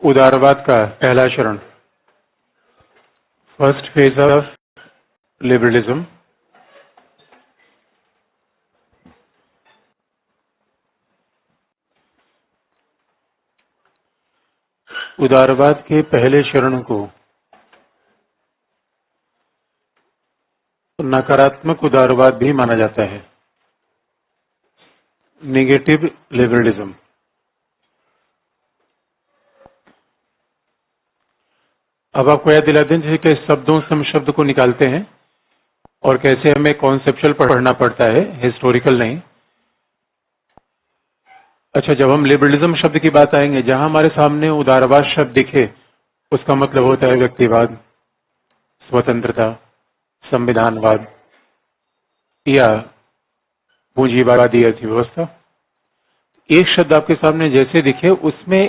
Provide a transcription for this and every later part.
उदारवाद का पहला चरण, फर्स्ट फेज ऑफ लिबरलिज्म। उदारवाद के पहले चरण को नकारात्मक उदारवाद भी माना जाता है, नेगेटिव लिबरलिज्म। अब आपको याद दिला दें कि शब्दों से हम शब्द को निकालते हैं और कैसे हमें कॉन्सेप्चुअल पढ़ना पड़ता है, हिस्टोरिकल नहीं। अच्छा, जब हम लिबरलिज्म शब्द की बात आएंगे, जहां हमारे सामने उदारवाद शब्द दिखे, उसका मतलब होता है व्यक्तिवाद, स्वतंत्रता, संविधानवाद या पूंजीवादी अर्थव्यवस्था। एक शब्द आपके सामने जैसे दिखे उसमें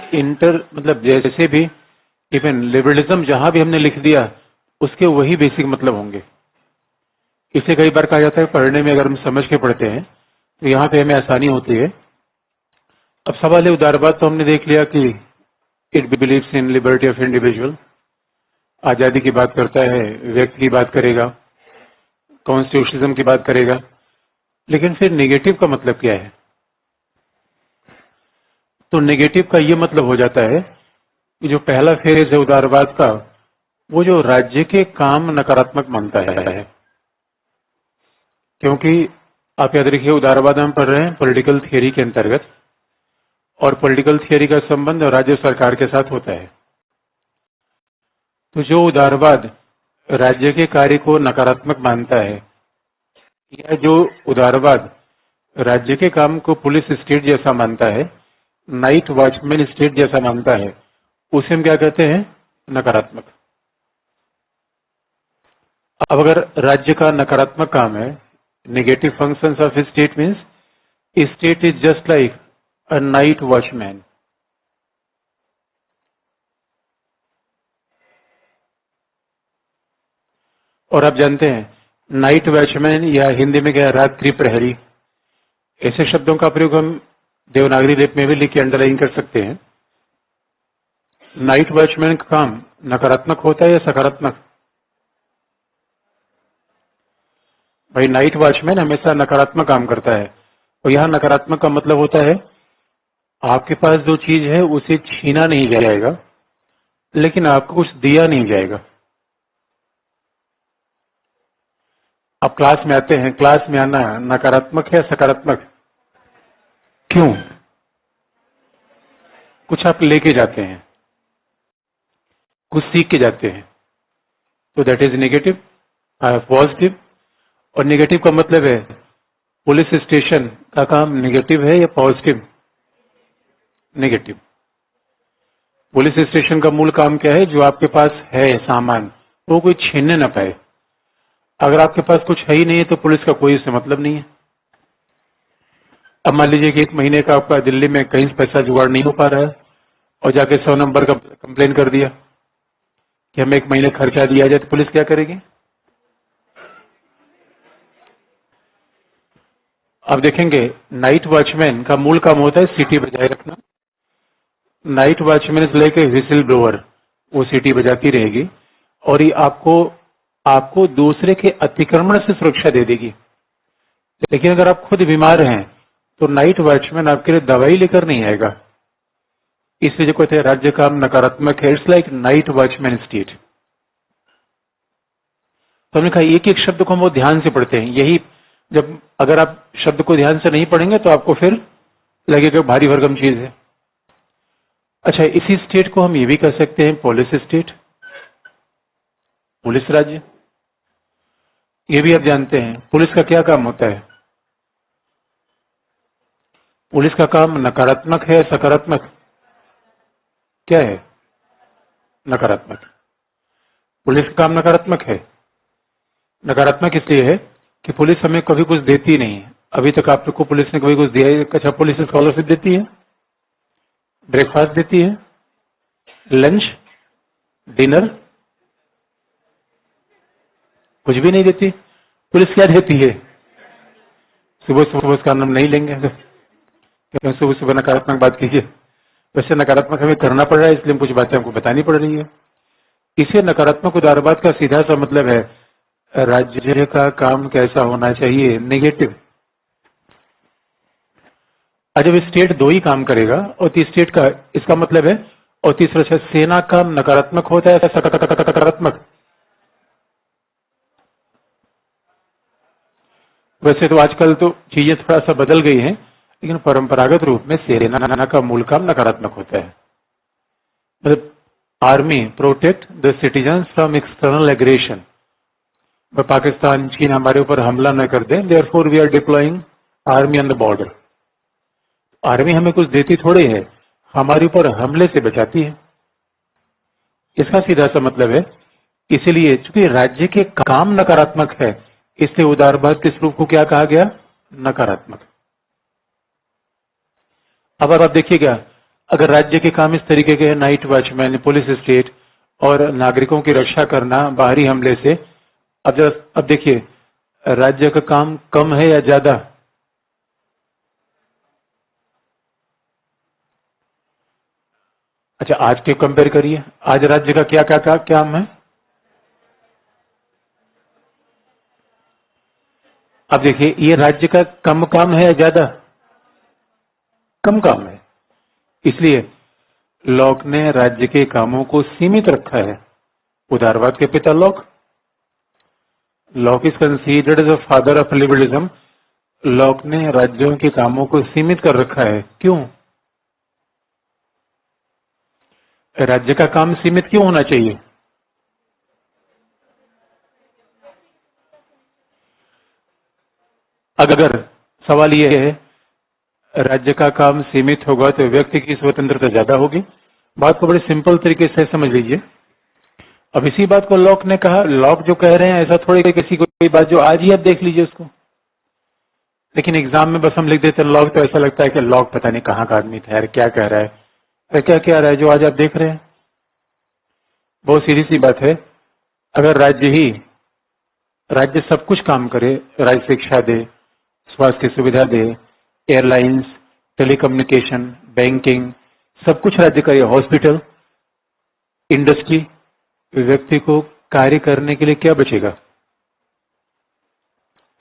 मतलब जैसे भी इवन लिबरलिज्म जहां भी हमने लिख दिया उसके वही बेसिक मतलब होंगे। इसे कई बार कहा जाता है पढ़ने में अगर हम समझ के पढ़ते हैं तो यहां पे हमें आसानी होती है। अब सवाल है, उदारवाद तो हमने देख लिया कि it believes in liberty of individual, आजादी की बात करता है, व्यक्ति की बात करेगा, कॉन्स्टिट्यूशनिज्म की बात करेगा। लेकिन फिर नेगेटिव का मतलब क्या है? तो नेगेटिव का ये मतलब हो जाता है कि जो पहला फेज है उदारवाद का, वो जो राज्य के काम नकारात्मक मानता है। क्योंकि आप याद रखिए, उदारवाद हम पढ़ रहे हैं पॉलिटिकल थियरी के अंतर्गत, और पॉलिटिकल थियरी का संबंध राज्य सरकार के साथ होता है। तो जो उदारवाद राज्य के कार्य को नकारात्मक मानता है, या जो उदारवाद राज्य के काम को पुलिस स्टेट जैसा मानता है, नाइट वॉचमैन स्टेट जैसा मानता है, उसे हम क्या कहते हैं? नकारात्मक। अब अगर राज्य का नकारात्मक काम है, negative functions of state means state is just like a night watchman. और आप जानते हैं नाइट वॉचमैन या हिंदी में क्या है, रात्रि प्रहरी, ऐसे शब्दों का प्रयोग हम देवनागरी लिपि में भी लिख के अंडरलाइन कर सकते हैं। नाइट वॉचमैन का काम नकारात्मक होता है या सकारात्मक? भाई, नाइट वॉचमैन हमेशा नकारात्मक काम करता है, और यहां नकारात्मक का मतलब होता है आपके पास जो चीज है उसे छीना नहीं जाएगा, लेकिन आपको कुछ दिया नहीं जाएगा। आप क्लास में आते हैं, क्लास में आना नकारात्मक है या सकारात्मक? क्यों? कुछ आप लेके जाते हैं, कुछ सीख के जाते हैं, तो दैट इज नेगेटिव। पॉजिटिव और नेगेटिव का मतलब है पुलिस स्टेशन का काम नेगेटिव है या पॉजिटिव? नेगेटिव। पुलिस स्टेशन का मूल काम क्या है? जो आपके पास है सामान, वो कोई छीनने ना पाए। अगर आपके पास कुछ है ही नहीं है तो पुलिस का कोई इससे मतलब नहीं है। अब मान लीजिए कि 1 महीने का आपका दिल्ली में कहीं से पैसा जुगाड़ नहीं हो पा रहा है, और जाके 100 नंबर का कंप्लेन कर दिया कि हमें 1 महीने खर्चा दिया जाए, तो पुलिस क्या करेगी? अब देखेंगे, नाइट वॉचमैन का मूल काम होता है सिटी बजाए रखना। Night watchman is like a whistle blower, वो सिटी बजाती रहेगी और ये आपको दूसरे के अतिक्रमण से सुरक्षा दे देगी। लेकिन अगर आप खुद बीमार हैं तो नाइट वॉचमैन आपके लिए दवाई लेकर नहीं आएगा। इसलिए जो कहते हैं राज्य काम नकारात्मक है, it's like night watchman state. तो हमने कहा एक एक शब्द को हम वो ध्यान से पढ़ते हैं। यही जब अगर आप शब्द को ध्यान से नहीं पढ़ेंगे तो आपको फिर लगेगा भारी भरकम चीज है। अच्छा, इसी स्टेट को हम ये भी कह सकते हैं पुलिस स्टेट, पुलिस राज्य। ये भी आप जानते हैं पुलिस का क्या काम होता है? पुलिस का काम नकारात्मक है सकारात्मक? क्या है? नकारात्मक। पुलिस का काम नकारात्मक है। नकारात्मक इसलिए है कि पुलिस हमें कभी कुछ देती नहीं है। अभी तक आपको पुलिस ने कभी कुछ दिया है? अच्छा, पुलिस स्कॉलरशिप देती है, ब्रेकफास्ट देती है, लंच, डिनर, कुछ भी नहीं देती। पुलिस क्या देती है? सुबह सुबह उसका नाम नहीं लेंगे, सुबह सुबह नकारात्मक बात कीजिए। वैसे नकारात्मक हमें करना पड़ रहा है, इसलिए कुछ बातें हमको बतानी पड़ रही है। इसे नकारात्मक उदारवाद का सीधा सा मतलब है राज्य का काम कैसा होना चाहिए, नेगेटिव। जब स्टेट दो ही काम करेगा और स्टेट का इसका मतलब है, और तीसरा है सेना का नकारात्मक होता है सकारात्मक। वैसे तो आजकल तो चीजें थोड़ा सा बदल गई हैं, लेकिन परंपरागत रूप में सेना का मूल काम नकारात्मक होता है। मतलब army protect the citizen from external aggression. Pakistan चीन हमारे ऊपर हमला न कर दें, therefore we are deploying army on the border. Army हमें कुछ देती थोड़ी है, हमारे ऊपर हमले से बचाती है, इसका सीधा सा मतलब है। इसीलिए चूंकि राज्य के काम नकारात्मक है, इससे उदारवाद के स्वरूप को क्या कहा गया, नकारात्मक। अब आप देखिएगा, अगर राज्य के काम इस तरीके के हैं, नाइट वॉचमैन, पुलिस स्टेट और नागरिकों की रक्षा करना बाहरी हमले से, अब देखिए राज्य का काम कम है या ज्यादा? अच्छा, आज के कंपेयर करिए, आज राज्य का क्या क्या काम है? अब देखिए, ये राज्य का कम काम है या ज्यादा? कम काम है। इसलिए लॉक ने राज्य के कामों को सीमित रखा है। उदारवाद के पिता Locke. Locke is considered as a father of liberalism. Locke ने राज्यों के कामों को सीमित कर रखा है। क्यों? राज्य का काम सीमित क्यों होना चाहिए? अगर सवाल यह है राज्य का काम सीमित होगा तो व्यक्ति की स्वतंत्रता ज्यादा होगी। बात को बड़े सिंपल तरीके से समझ लीजिए। अब इसी बात को लॉक ने कहा। लॉक जो कह रहे हैं ऐसा थोड़ी किसी को कोई बात जो आज ही आप देख लीजिए उसको, लेकिन एग्जाम में बस हम लिख देते हैं लॉक, तो ऐसा लगता है कि लॉक पता नहीं कहाँ का आदमी था यार, क्या कह रहा है, क्या कह रहा है जो आज आप देख रहे हैं। बहुत सीधी सी बात है, अगर राज्य सब कुछ काम करे, राज्य शिक्षा दे, स्वास्थ्य की सुविधा दे, एयरलाइंस, टेलीकम्युनिकेशन, बैंकिंग, सब कुछ राज्य करे, हॉस्पिटल, इंडस्ट्री, व्यक्ति को कार्य करने के लिए क्या बचेगा?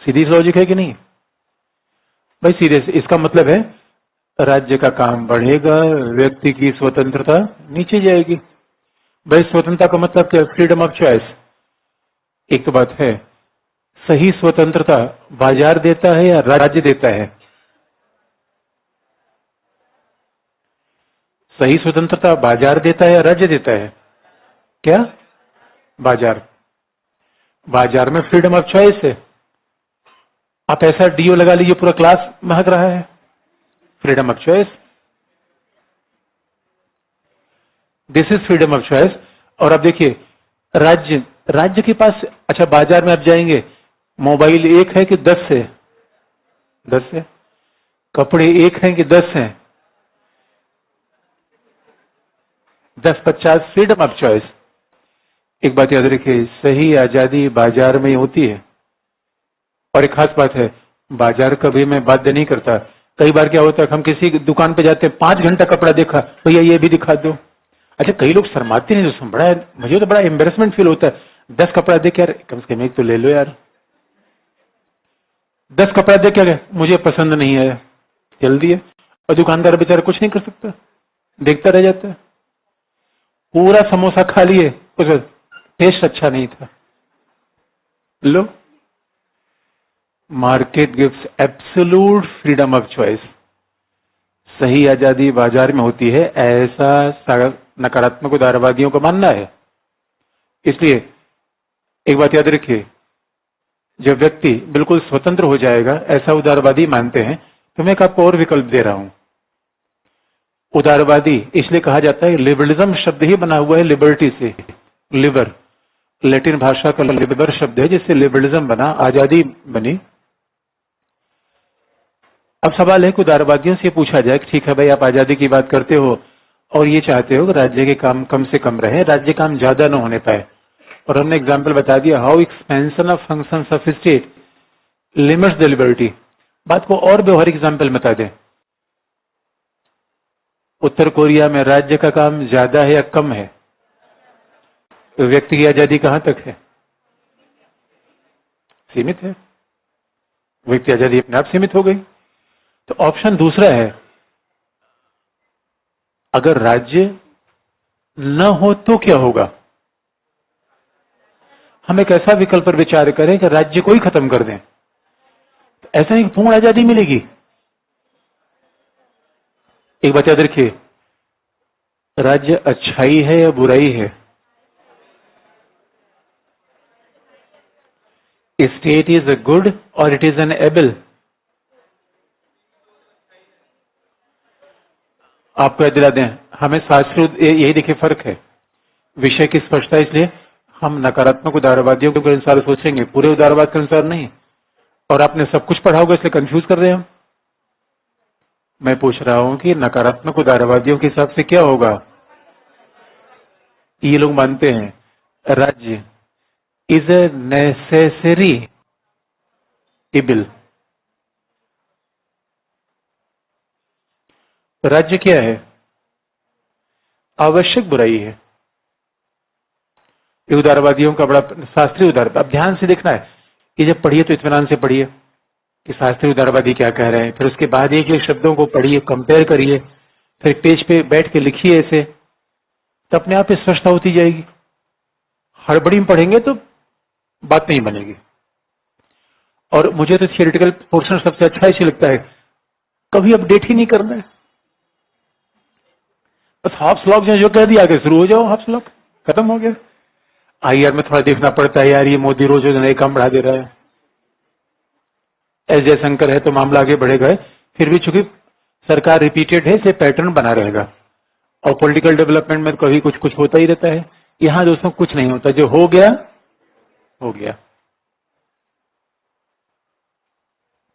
सीधी लॉजिक है कि नहीं भाई? सीधे से इसका मतलब है राज्य का काम बढ़ेगा, व्यक्ति की स्वतंत्रता नीचे जाएगी। भाई स्वतंत्रता का मतलब क्या? Freedom of choice. एक तो बात है, सही स्वतंत्रता बाजार देता है या राज्य देता है? सही स्वतंत्रता बाजार देता है या राज्य देता है? क्या? बाजार। बाजार में फ्रीडम ऑफ चॉइस है। आप ऐसा डीओ लगा लीजिए पूरा क्लास महक रहा है, freedom of choice. This is freedom of choice. और अब देखिए राज्य के पास, अच्छा बाजार में आप जाएंगे, मोबाइल एक है कि 10 है? 10 है। कपड़े एक हैं कि 10 हैं? 10-50। Freedom of choice. एक बात याद रखिए, सही आजादी बाजार में ही होती है। और एक खास बात है, बाजार कभी मैं बाध्य नहीं करता। कई बार क्या होता है, हम किसी दुकान पे जाते हैं, 5 घंटा कपड़ा देखा, भैया ये भी दिखा दो। अच्छा, कई लोग शर्माते नहीं, तो बड़ा मुझे तो बड़ा एम्बेरसमेंट फील होता है। 10 कपड़ा देख यार, कम से कम एक तो ले लो यार। 10 कपड़ा देख क्या गया, मुझे पसंद नहीं आया, जल्दी है। और दुकानदार बेचारा कुछ नहीं कर सकता, देखता रह जाता है। पूरा समोसा खा लिए, उसका टेस्ट अच्छा नहीं था। लो, market gives absolute freedom of choice. सही आजादी बाजार में होती है, ऐसा नकारात्मक उदारवादियों का मानना है। इसलिए एक बात याद रखिए, जब व्यक्ति बिल्कुल स्वतंत्र हो जाएगा, ऐसा उदारवादी मानते हैं। तो मैं एक आपको और विकल्प दे रहा हूं। उदारवादी इसलिए कहा जाता है, लिबरलिज्म शब्द ही बना हुआ है लिबर्टी से। लिबर लैटिन भाषा का लिबर शब्द है, जिससे लिबरलिज्म बना, आजादी बनी। अब सवाल है कि उदारवादियों से पूछा जाए कि ठीक है भाई, आप आजादी की बात करते हो और ये चाहते हो कि राज्य के काम कम से कम रहे, राज्य काम ज्यादा न होने पाए, और हमने एग्जाम्पल बता दिया how expansion of functions of state limits the liberty. बात को और व्यवहारिक एग्जाम्पल बता दें। उत्तर कोरिया में राज्य का काम ज्यादा है या कम है? व्यक्ति की आजादी कहां तक है? सीमित है। व्यक्ति आजादी अपने आप सीमित हो गई। तो ऑप्शन दूसरा है, अगर राज्य न हो तो क्या होगा? हम एक ऐसा विकल्प पर विचार करें कि राज्य को ही खत्म कर दें, तो ऐसा ही पूर्ण आजादी मिलेगी। एक बात याद रखिए, राज्य अच्छाई है या बुराई है? स्टेट इज अ गुड और इट इज एन एबल? आपको याद दिला दें, हमें शास्त्र यही देखिए फर्क है। विषय की स्पष्टता, इसलिए हम नकारात्मक उदारवादियों के अनुसार सोचेंगे, पूरे उदारवाद के अनुसार नहीं। और आपने सब कुछ पढ़ा होगा इसलिए कंफ्यूज कर रहे हैं हम। मैं पूछ रहा हूं कि नकारात्मक उदारवादियों के हिसाब से क्या होगा? ये लोग मानते हैं राज्य इज ए नेसेसरी इबिल। राज्य क्या है? आवश्यक बुराई है। ये उदारवादियों का बड़ा शास्त्रीय उदार, अब ध्यान से देखना है कि जब पढ़िए तो इत्मीनान से पढ़िए कि शास्त्रीय उदारवादी क्या कह रहे हैं। फिर उसके बाद एक एक शब्दों को पढ़िए, कंपेयर करिए, फिर पेज पे बैठ के लिखिए ऐसे, तो अपने आप स्पष्टता होती जाएगी। हड़बड़ी में पढ़ेंगे तो बात नहीं बनेगी। और मुझे तो थियोरेटिकल पोर्शन सबसे अच्छा इसे लगता है, कभी अपडेट ही नहीं करना है। बस हाफ स्लॉक जो कह दिया आगे शुरू हो जाओ, हाफ स्लॉक खत्म हो गया। आईआर में थोड़ा देखना पड़ता है, यार ये मोदी रोज रोज नए काम बढ़ा दे रहा है। एस जयशंकर है तो मामला आगे बढ़ेगा। फिर भी चूंकि सरकार रिपीटेड है, इसे पैटर्न बना रहेगा। और पॉलिटिकल डेवलपमेंट में कभी कुछ कुछ होता ही रहता है। यहां दोस्तों कुछ नहीं होता, जो हो गया हो गया।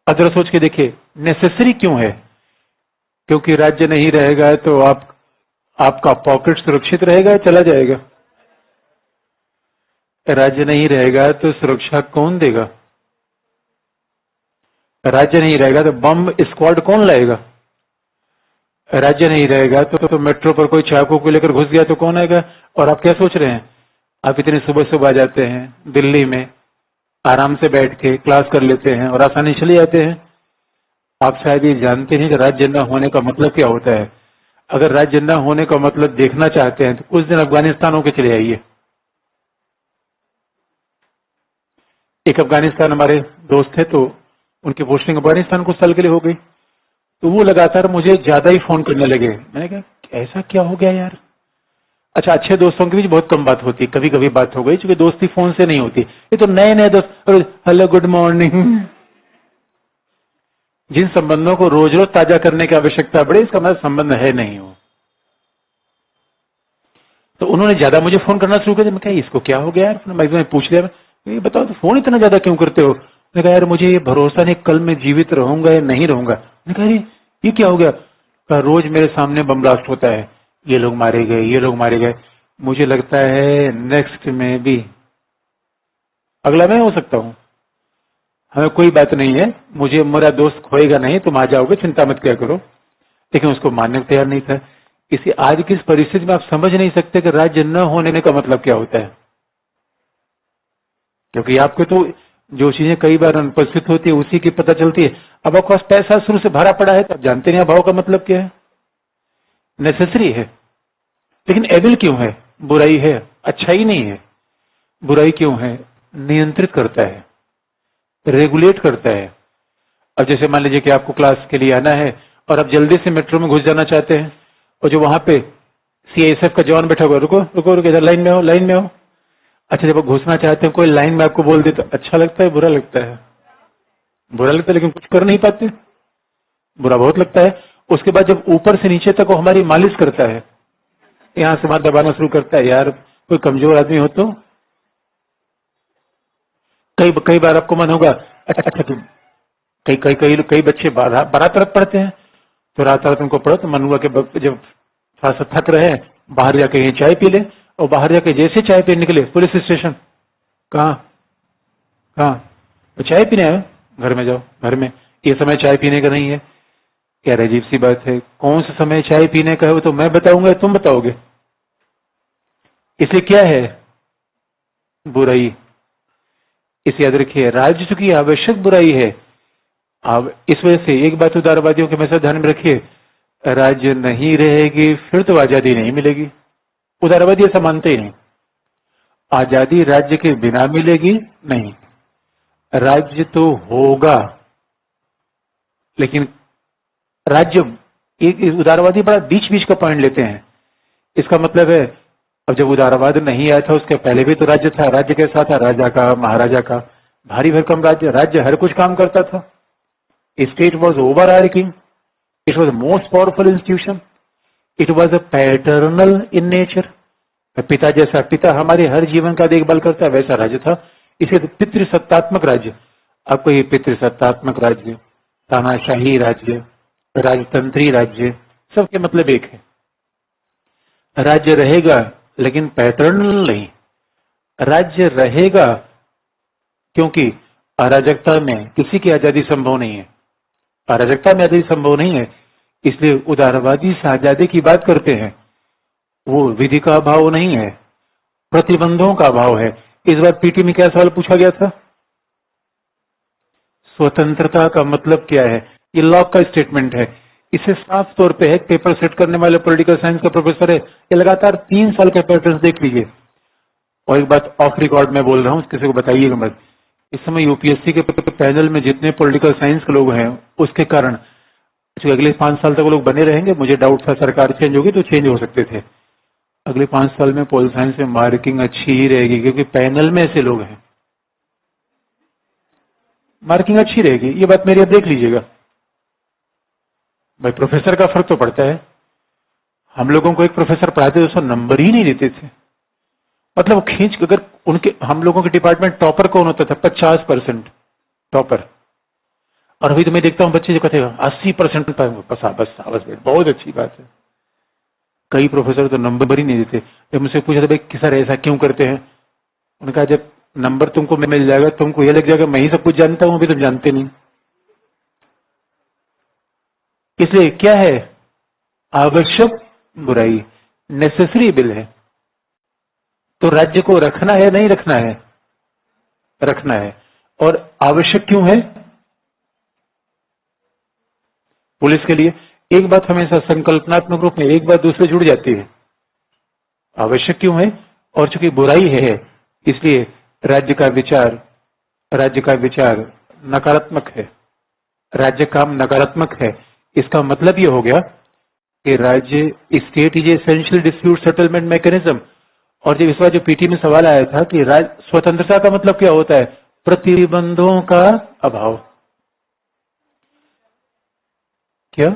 अब जरा सोच के देखिए, नेसेसरी क्यों है? क्योंकि राज्य नहीं रहेगा तो आपका पॉकेट सुरक्षित रहेगा, चला जाएगा। राज्य नहीं रहेगा तो सुरक्षा कौन देगा? राज्य नहीं रहेगा तो बम स्क्वाड कौन लाएगा? राज्य नहीं रहेगा तो मेट्रो पर कोई चाकू को लेकर घुस गया तो कौन आएगा? और आप क्या सोच रहे हैं, आप इतने सुबह सुबह आ जाते हैं दिल्ली में, आराम से बैठ के क्लास कर लेते हैं और आसानी से चले जाते हैं। आप शायद ये जानते हैं कि राज्य न होने का मतलब क्या होता है। अगर राज्य न होने का मतलब देखना चाहते हैं तो कुछ दिन अफगानिस्तान होकर चले आइए। एक अफगानिस्तान हमारे दोस्त थे, तो उनकी पोस्टिंग अफगानिस्तान कुछ साल के लिए हो गई, तो वो लगातार मुझे ज्यादा ही फोन करने लगे। मैंने कहा ऐसा क्या हो गया यार? अच्छा, अच्छे दोस्तों के बीच बहुत कम बात होती, कभी कभी बात हो गई, क्योंकि दोस्ती फोन से नहीं होती। ये तो नए नए दोस्त, हेलो गुड मॉर्निंग। जिन संबंधों को रोज रोज ताजा करने की आवश्यकता पड़े, इसका मतलब संबंध है नहीं हो। तो उन्होंने ज्यादा मुझे फोन करना शुरू कर दिया। मैं कहा इसको क्या हो गया यार? मैं पूछ लिया, ये बताओ तो फोन इतना ज्यादा क्यों करते हो? मैंने कहा यार मुझे ये भरोसा नहीं कल मैं जीवित रहूंगा या नहीं रहूंगा। मैंने कहा ये क्या हो गया? कहा रोज मेरे सामने बम ब्लास्ट होता है, ये लोग मारे गए, ये लोग मारे गए। मुझे लगता है नेक्स्ट में भी अगला मैं हो सकता हूं। हमें कोई बात नहीं है, मुझे मेरा दोस्त खोएगा नहीं, तुम आ जाओगे, चिंता मत किया करो। लेकिन उसको मानने को तैयार नहीं था। इसी आज की इस परिस्थिति में आप समझ नहीं सकते कि राज्य न होने का मतलब क्या होता है। क्योंकि आपको तो जो चीजें कई बार अनुपस्थित होती है उसी की पता चलती है। अब आपके पास पैसा शुरू से भरा पड़ा है तो आप जानते नहीं भाव का मतलब क्या है। नेसेसरी है, लेकिन एबिल क्यों है? बुराई है, अच्छाई नहीं है। बुराई क्यों है? नियंत्रित करता है, रेगुलेट करता है। अब जैसे मान लीजिए कि आपको क्लास के लिए आना है और आप जल्दी से मेट्रो में घुस जाना चाहते हैं, और जो वहां पे सीआईएसएफ का जवान बैठा हुआ, रुको रुको रुको, इधर लाइन में हो, लाइन में हो। अच्छा, जब आप घुसना चाहते हैं कोई लाइन में आपको बोल दे तो अच्छा लगता है, बुरा लगता है? बुरा लगता है, लेकिन कुछ कर नहीं पाते, बुरा बहुत लगता है। उसके बाद जब ऊपर से नीचे तक वो हमारी मालिश करता है, यहां से वहां दबाना शुरू करता है, यार कोई कमजोर आदमी हो तो कई बार आपको मन होगा, अच्छा तुम कई बच्चे बारात रात पढ़ते हैं, तो रात रात उनको पढ़ो तो मन हुआ कि जब थोड़ा सा थक रहे हैं बाहर जाके यहीं चाय पी ले। और बाहर जाके जैसे चाय पीने निकले, पुलिस स्टेशन, कहाँ तो चाय पीने आए, घर में जाओ, घर में, ये समय चाय पीने का नहीं है। क्या अजीब सी बात है, कौन सा समय चाय पीने का है वो तो मैं बताऊंगा, तुम बताओगे। इसे क्या है? बुराई। इसे याद रखिए, राज्य की आवश्यक बुराई है। अब इस वजह से एक बात उदारवादियों के हमेशा ध्यान में रखिए, राज्य नहीं रहेगी फिर तो आजादी नहीं मिलेगी। उदारवादी ऐसा मानते ही नहीं। आजादी राज्य के बिना मिलेगी नहीं, राज्य तो होगा, लेकिन राज्य, एक उदारवादी बड़ा बीच बीच का पॉइंट लेते हैं। इसका मतलब है, अब जब उदारवाद नहीं आया था उसके पहले भी तो राज्य था। राज्य कैसा था? राजा का, महाराजा का, भारी भरकम राज्य। राज्य हर कुछ काम करता था। State was overarching, it was most powerful institution, it was a paternal in nature. पिता जैसा, पिता हमारे हर जीवन का देखभाल करता है, वैसा राज्य था। इसे तो पितृसत्तात्मक राज्य। आपको ये पितृसत्तात्मक राज्य, तानाशाही राज्य, राजतंत्री राज्य, सबके मतलब एक है। राज्य रहेगा लेकिन पैटर्नल नहीं। राज्य रहेगा क्योंकि अराजकता में किसी की आजादी संभव नहीं है। अराजकता में आजादी संभव नहीं है, इसलिए उदारवादी से आजादी की बात करते हैं। वो विधि का अभाव नहीं है, प्रतिबंधों का अभाव है। इस बार पीटी में क्या सवाल पूछा गया था? स्वतंत्रता का मतलब क्या है? ये लॉक का स्टेटमेंट है। इसे साफ तौर पे है, पेपर सेट करने वाले पॉलिटिकल साइंस का प्रोफेसर है, ये लगातार 3 साल के पैटर्न देख लीजिए। और एक बात ऑफ रिकॉर्ड में बोल रहा हूं, किसी को बताइएगा मत। इस समय यूपीएससी के पैनल में जितने पॉलिटिकल साइंस के लोग हैं, उसके कारण अगले 5 साल तक वो लोग बने रहेंगे। मुझे डाउट था सरकार चेंज होगी तो चेंज हो सकते थे। अगले 5 साल में पोल साइंस में मार्किंग अच्छी ही रहेगी, क्योंकि पैनल में ऐसे लोग हैं। मार्किंग अच्छी रहेगी, ये बात मेरी अब देख लीजिएगा भाई। प्रोफेसर का फर्क तो पड़ता है। हम लोगों को एक प्रोफेसर पढ़ाते थे, उसको नंबर ही नहीं देते थे। मतलब खींच, अगर उनके, हम लोगों के डिपार्टमेंट टॉपर कौन होता था? 50% टॉपर। और अभी तो मैं देखता हूं बच्चे जो कहते हैं 80% बस बहुत अच्छी बात है। कई प्रोफेसर तो नंबर ही नहीं देते। जब मुझसे पूछा था, भाई सर ऐसा क्यों करते हैं? उन्होंने कहा, जब नंबर तुमको मिल जाएगा, तुमको ये लग जाएगा मैं ही सब कुछ जानता हूं, अभी तुम जानते नहीं। इसलिए क्या है? आवश्यक बुराई, नेसेसरी बिल है। तो राज्य को रखना है, नहीं रखना है? रखना है। और आवश्यक क्यों है? पुलिस के लिए एक बात हमेशा संकल्पनात्मक रूप में एक बात दूसरे जुड़ जाती है। आवश्यक क्यों है? और चूंकि बुराई है, इसलिए राज्य का विचार नकारात्मक है। राज्य काम नकारात्मक है। इसका मतलब यह हो गया कि राज्य, state is essential dispute settlement mechanism. और जब इस बार जो पीटी में सवाल आया था कि स्वतंत्रता का मतलब क्या होता है? प्रतिबंधों का अभाव। क्या?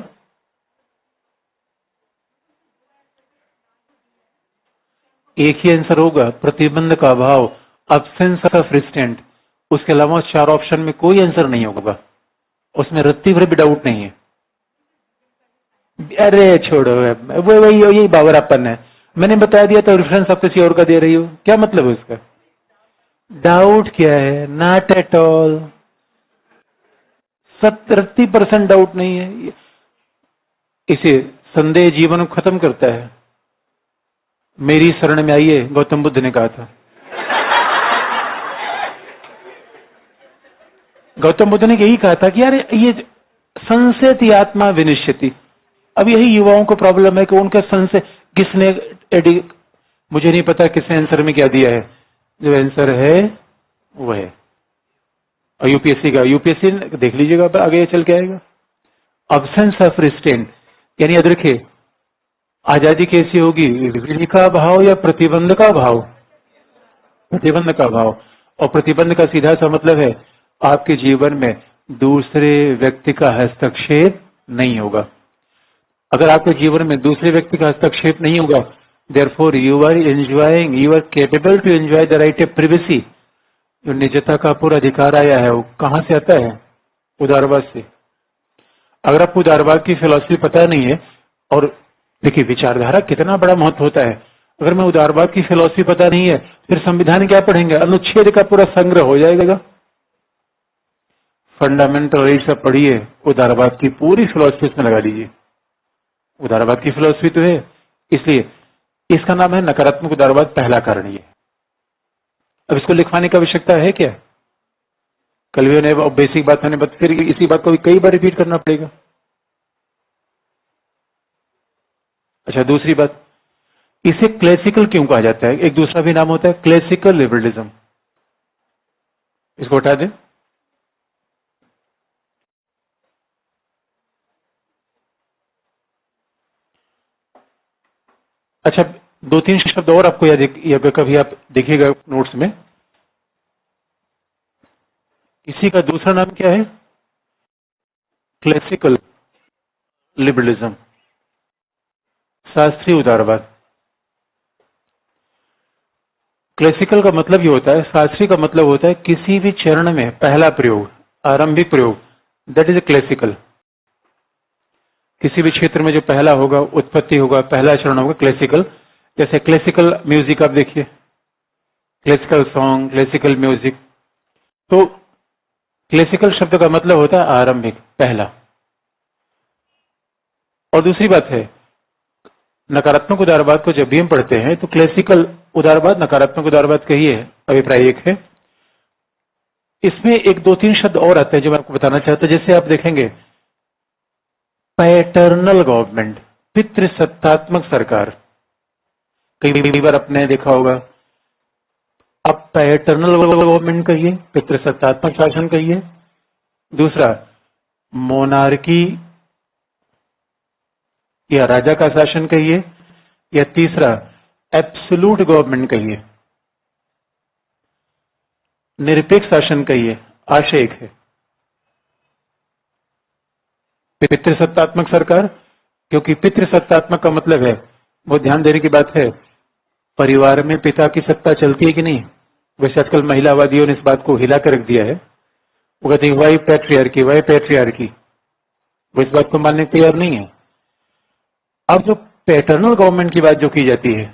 एक ही आंसर होगा, प्रतिबंध का अभाव, अब्सेंस ऑफ रिस्ट्रेंट। उसके अलावा 4 ऑप्शन में कोई आंसर नहीं होगा, उसमें रत्ती भर भी डाउट नहीं है। अरे छोड़ो, वो यही बावरापन है। मैंने बता दिया तो रेफरेंस आप किसी और का दे रही हो, क्या मतलब है उसका? डाउट क्या है? Not at all. 70% डाउट नहीं है। इसे संदेह जीवन को खत्म करता है। मेरी शरण में आइए, गौतम बुद्ध ने कहा था। गौतम बुद्ध ने यही कहा था कि यार ये संशयति आत्मा विनिश्यति। अब यही युवाओं को प्रॉब्लम है कि उनका संशय, किसने मुझे नहीं पता किसने आंसर में क्या दिया है, जो आंसर है वो है। और यूपीएससी देख लीजिएगा आगे चल के आएगा। अब्सेंस ऑफ रिस्ट्रेंट, यानी याद रखिए, आजादी कैसी होगी? विधि का अभाव या प्रतिबंध का अभाव? प्रतिबंध का अभाव। और प्रतिबंध का सीधा सा मतलब है, आपके जीवन में दूसरे व्यक्ति का हस्तक्षेप नहीं होगा। अगर आपके जीवन में दूसरे व्यक्ति का हस्तक्षेप नहीं होगा, therefore you are capable to enjoy the right of privacy. जो निजता का पूरा अधिकार आया है, वो कहां से आता है? उदारवाद से। अगर आपको उदारवाद की फिलॉसफी पता नहीं है, और देखिए विचारधारा कितना बड़ा महत्व होता है। अगर मैं उदारवाद की फिलॉसफी पता नहीं है, फिर संविधान क्या पढ़ेंगे? अनुच्छेद का पूरा संग्रह हो जाएगा। फंडामेंटल राइट सब पढ़िए, उदारवाद की पूरी फिलॉसफी इसमें लगा लीजिए। उदारवाद की फिलॉसफी तो है, इसलिए इसका नाम है नकारात्मक उदारवाद, पहला कारण ये। अब इसको लिखवाने की आवश्यकता है क्या? कल भी ने बेसिक बात मैंने फिर इसी बात को भी कई बार रिपीट करना पड़ेगा। अच्छा, दूसरी बात, इसे क्लासिकल क्यों कहा जाता है? एक दूसरा भी नाम होता है क्लासिकल लिबरलिज्म। इसको हटा दें। अच्छा, दो तीन शब्द और आपको याद कभी आप देखिएगा नोट्स में, इसी का दूसरा नाम क्या है? क्लासिकल लिबरलिज्म, शास्त्रीय उदारवाद। क्लासिकल का मतलब ये होता है, शास्त्रीय का मतलब होता है किसी भी चरण में पहला प्रयोग, आरंभिक प्रयोग, दैट इज ए क्लासिकल। किसी भी क्षेत्र में जो पहला होगा, उत्पत्ति होगा, पहला चरण होगा, क्लासिकल। जैसे क्लासिकल म्यूजिक आप देखिए, क्लासिकल सॉन्ग, क्लासिकल म्यूजिक। तो क्लासिकल शब्द का मतलब होता है आरंभिक, पहला। और दूसरी बात है, नकारात्मक उदारवाद को जब भी हम पढ़ते हैं तो क्लासिकल उदारवाद, नकारात्मक उदारवाद का ही है, अभिप्राय एक है। इसमें एक दो तीन शब्द और आते हैं जो मैं आपको बताना चाहता हूं। जैसे आप देखेंगे पैटर्नल गवर्नमेंट, पितृसत्तात्मक सरकार। कई बार आपने देखा होगा, आप पैटर्नल गवर्नमेंट कहिए, पितृसत्तात्मक शासन कहिए। दूसरा मोनार्की या राजा का शासन कहिए, या तीसरा एब्सोल्यूट गवर्नमेंट कहिए, निरपेक्ष शासन कहिए। आशय एक है, पितृसत्तात्मक सरकार, क्योंकि पितृसत्तात्मक का मतलब है, वो ध्यान देने की बात है, परिवार में पिता की सत्ता चलती है कि नहीं। वैसे आजकल महिलावादियों ने इस बात को हिला कर रख दिया है, वो कहते हैं वाई पैट्रियार्की, वाई पैट्रियार्की, वो इस बात को मानने को तैयार नहीं है। अब जो पैटर्नल गवर्नमेंट की बात जो की जाती है,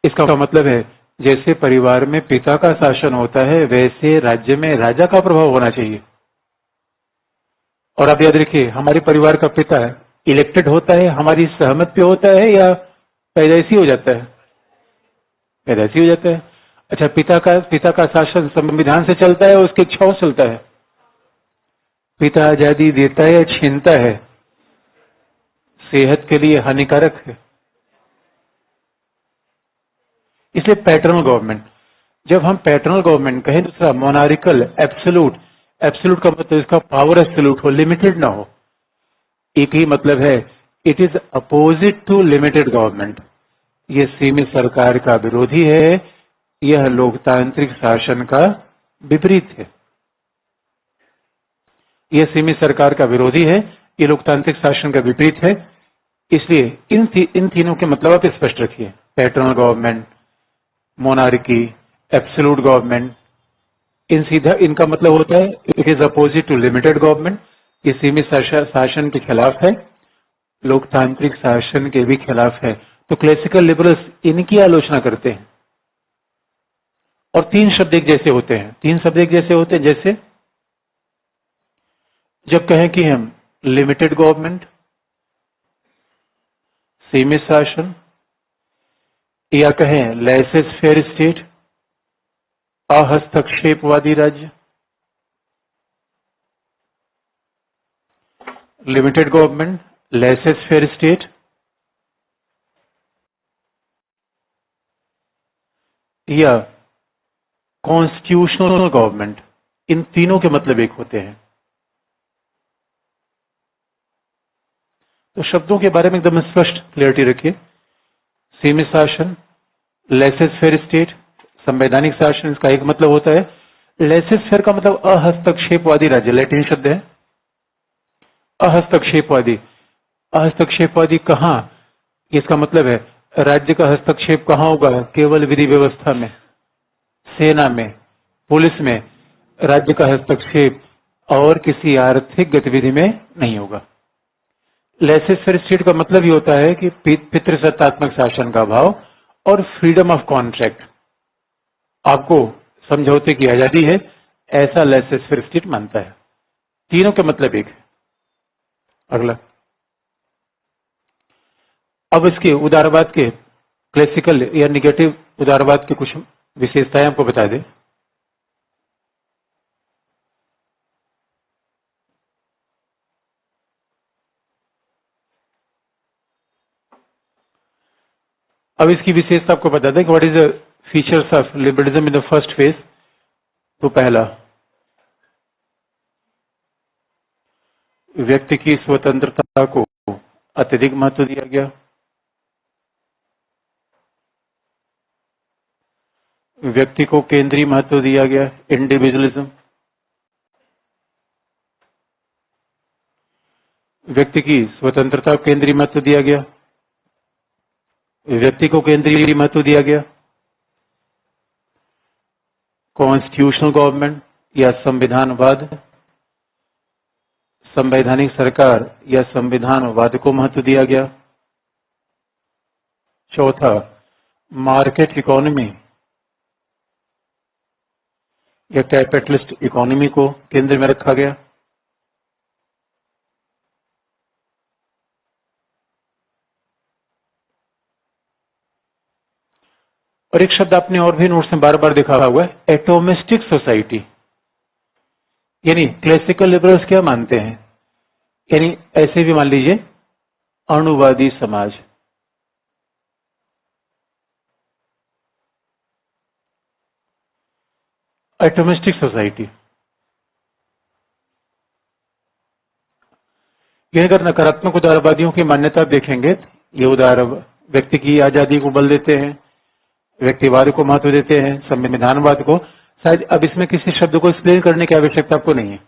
इसका मतलब है जैसे परिवार में पिता का शासन होता है, वैसे राज्य में राजा का प्रभाव होना चाहिए। और आप याद रखिए, हमारे परिवार का पिता इलेक्टेड होता है, हमारी सहमत पे होता है, या पैदाइशी हो जाता है? पैदाइशी हो जाता है। अच्छा, पिता का शासन संविधान से चलता है, उसकी इच्छाओं से चलता है? पिता आजादी देता है या छीनता है? सेहत के लिए हानिकारक है। इसलिए पैटर्नल गवर्नमेंट, जब हम पैटर्नल गवर्नमेंट कहें, दूसरा मोनारिकल, एब्सोल्यूट। एब्सोल्यूट का मतलब इसका पावर एब्सोल्यूट हो, लिमिटेड ना हो। एक ही मतलब है, it is opposite to limited government. यह सीमित सरकार का विरोधी है, यह लोकतांत्रिक शासन का विपरीत है। यह सीमित सरकार का विरोधी है, यह लोकतांत्रिक शासन का विपरीत है। इसलिए इन तीनों के मतलब आप स्पष्ट रखिए, paternal government, monarchy, absolute government. इनका मतलब होता है it is opposite to limited government, ये सीमित शासन के खिलाफ है, लोकतांत्रिक शासन के भी खिलाफ है। तो क्लासिकल लिबरल्स इनकी आलोचना करते हैं। और तीन शब्द एक जैसे होते हैं, तीन शब्द एक जैसे होते हैं। जैसे जब कहें कि हम लिमिटेड गवर्नमेंट, सीमित शासन, या कहें लेसेस फेयर स्टेट, अहस्तक्षेपवादी राज्य। Limited government, laces fair state, या कॉन्स्टिट्यूशनल गवर्नमेंट, इन तीनों के मतलब एक होते हैं। तो शब्दों के बारे में एकदम स्पष्ट क्लियरिटी रखिए। सीमित शासन, लेसेस फेयर स्टेट, संवैधानिक शासन, इसका एक मतलब होता है। लेसेस फेयर का मतलब अहस्तक्षेपवादी राज्य, लैटिन शब्द है अहस्तक्षेपवादी। अहस्तक्षेपवादी कहां? इसका मतलब है राज्य का हस्तक्षेप कहां होगा? केवल विधि व्यवस्था में, सेना में, पुलिस में। राज्य का हस्तक्षेप और किसी आर्थिक गतिविधि में नहीं होगा। लेसेस फेयर स्टेट का मतलब ये होता है कि पितृसत्तात्मक शासन का अभाव और फ्रीडम ऑफ कॉन्ट्रैक्ट। आपको समझौते की आजादी है, ऐसा लेसेस फेयर स्टेट मानता है। तीनों के मतलब एक है। अगला, अब इसके उदारवाद के क्लासिकल या निगेटिव उदारवाद की कुछ विशेषताएं आपको बता दें। अब इसकी विशेषता आपको बता दें कि what is the features of liberalism in the first phase. तो पहला, व्यक्ति की स्वतंत्रता को अत्यधिक महत्व दिया गया। व्यक्ति को केंद्रीय महत्व दिया गया, इंडिविजुअलिज्म। व्यक्ति की स्वतंत्रता को केंद्रीय महत्व दिया गया, व्यक्ति को केंद्रीय महत्व दिया गया। कॉन्स्टिट्यूशनल गवर्नमेंट या संविधानवाद, संवैधानिक सरकार या संविधानवाद को महत्व दिया गया। चौथा, मार्केट इकोनॉमी या कैपिटलिस्ट इकोनॉमी को केंद्र में रखा गया। और एक शब्द आपने और भी नोट्स में बार बार देखा हुआ है, एटोमिस्टिक सोसाइटी। यानी क्लासिकल लिबरल्स क्या मानते हैं, यानी ऐसे भी मान लीजिए अणुवादी समाज। एटोमिस्टिक सोसाइटी, ये अगर नकारात्मक उदारवादियों की मान्यता आप देखेंगे, ये उदार व्यक्ति की आजादी को बल देते हैं, व्यक्तिवाद को महत्व देते हैं, संविधानवाद को। शायद अब इसमें किसी शब्द को एक्सप्लेन करने की आवश्यकता आपको नहीं है।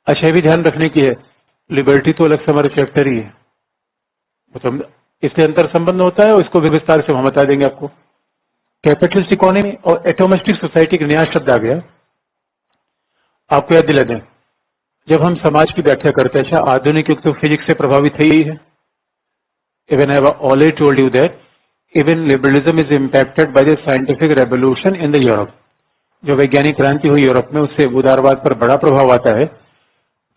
अच्छा, भी ध्यान रखने की है, लिबर्टी तो अलग से हमारे फैक्टर ही है, मतलब इसलिए अंतर संबंध होता है, इसको भी विस्तार से हम बता देंगे आपको। कैपिटलिस्ट इकोनॉमी और एटोमिस्टिक सोसाइटी का नया शब्द आ गया। आपको याद दिला दें, जब हम समाज की व्याख्या करते हैं, अच्छा आधुनिक युग तो फिजिक्स से प्रभावित है ही है। Even I have already told you that even liberalism is impacted by the scientific revolution in the Europe. जो वैज्ञानिक क्रांति हुई यूरोप में, उससे उदारवाद पर बड़ा प्रभाव आता है।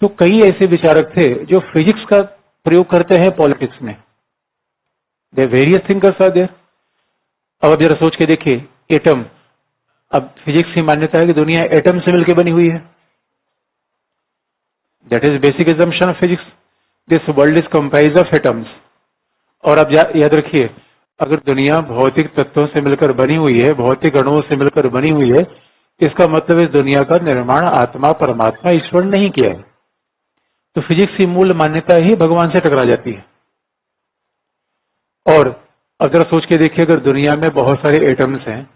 तो कई ऐसे विचारक थे जो फिजिक्स का प्रयोग करते हैं पॉलिटिक्स में। दे वेरियस थिंकर्स आर देयर। अब जरा सोच के देखिए, एटम, अब फिजिक्स की मान्यता है कि दुनिया एटम से मिलकर बनी हुई है। That is basic assumption of physics, this world is comprise of atoms. और अब याद रखिए, अगर दुनिया भौतिक तत्वों से मिलकर बनी हुई है, भौतिक अणुओं से मिलकर बनी हुई है, इसका मतलब इस दुनिया का निर्माण आत्मा, परमात्मा, ईश्वर नहीं किया है। तो फिजिक्स की मूल मान्यता ही भगवान से टकरा जाती है। और अगर सोच के देखिए, अगर दुनिया में बहुत सारे एटम्स हैं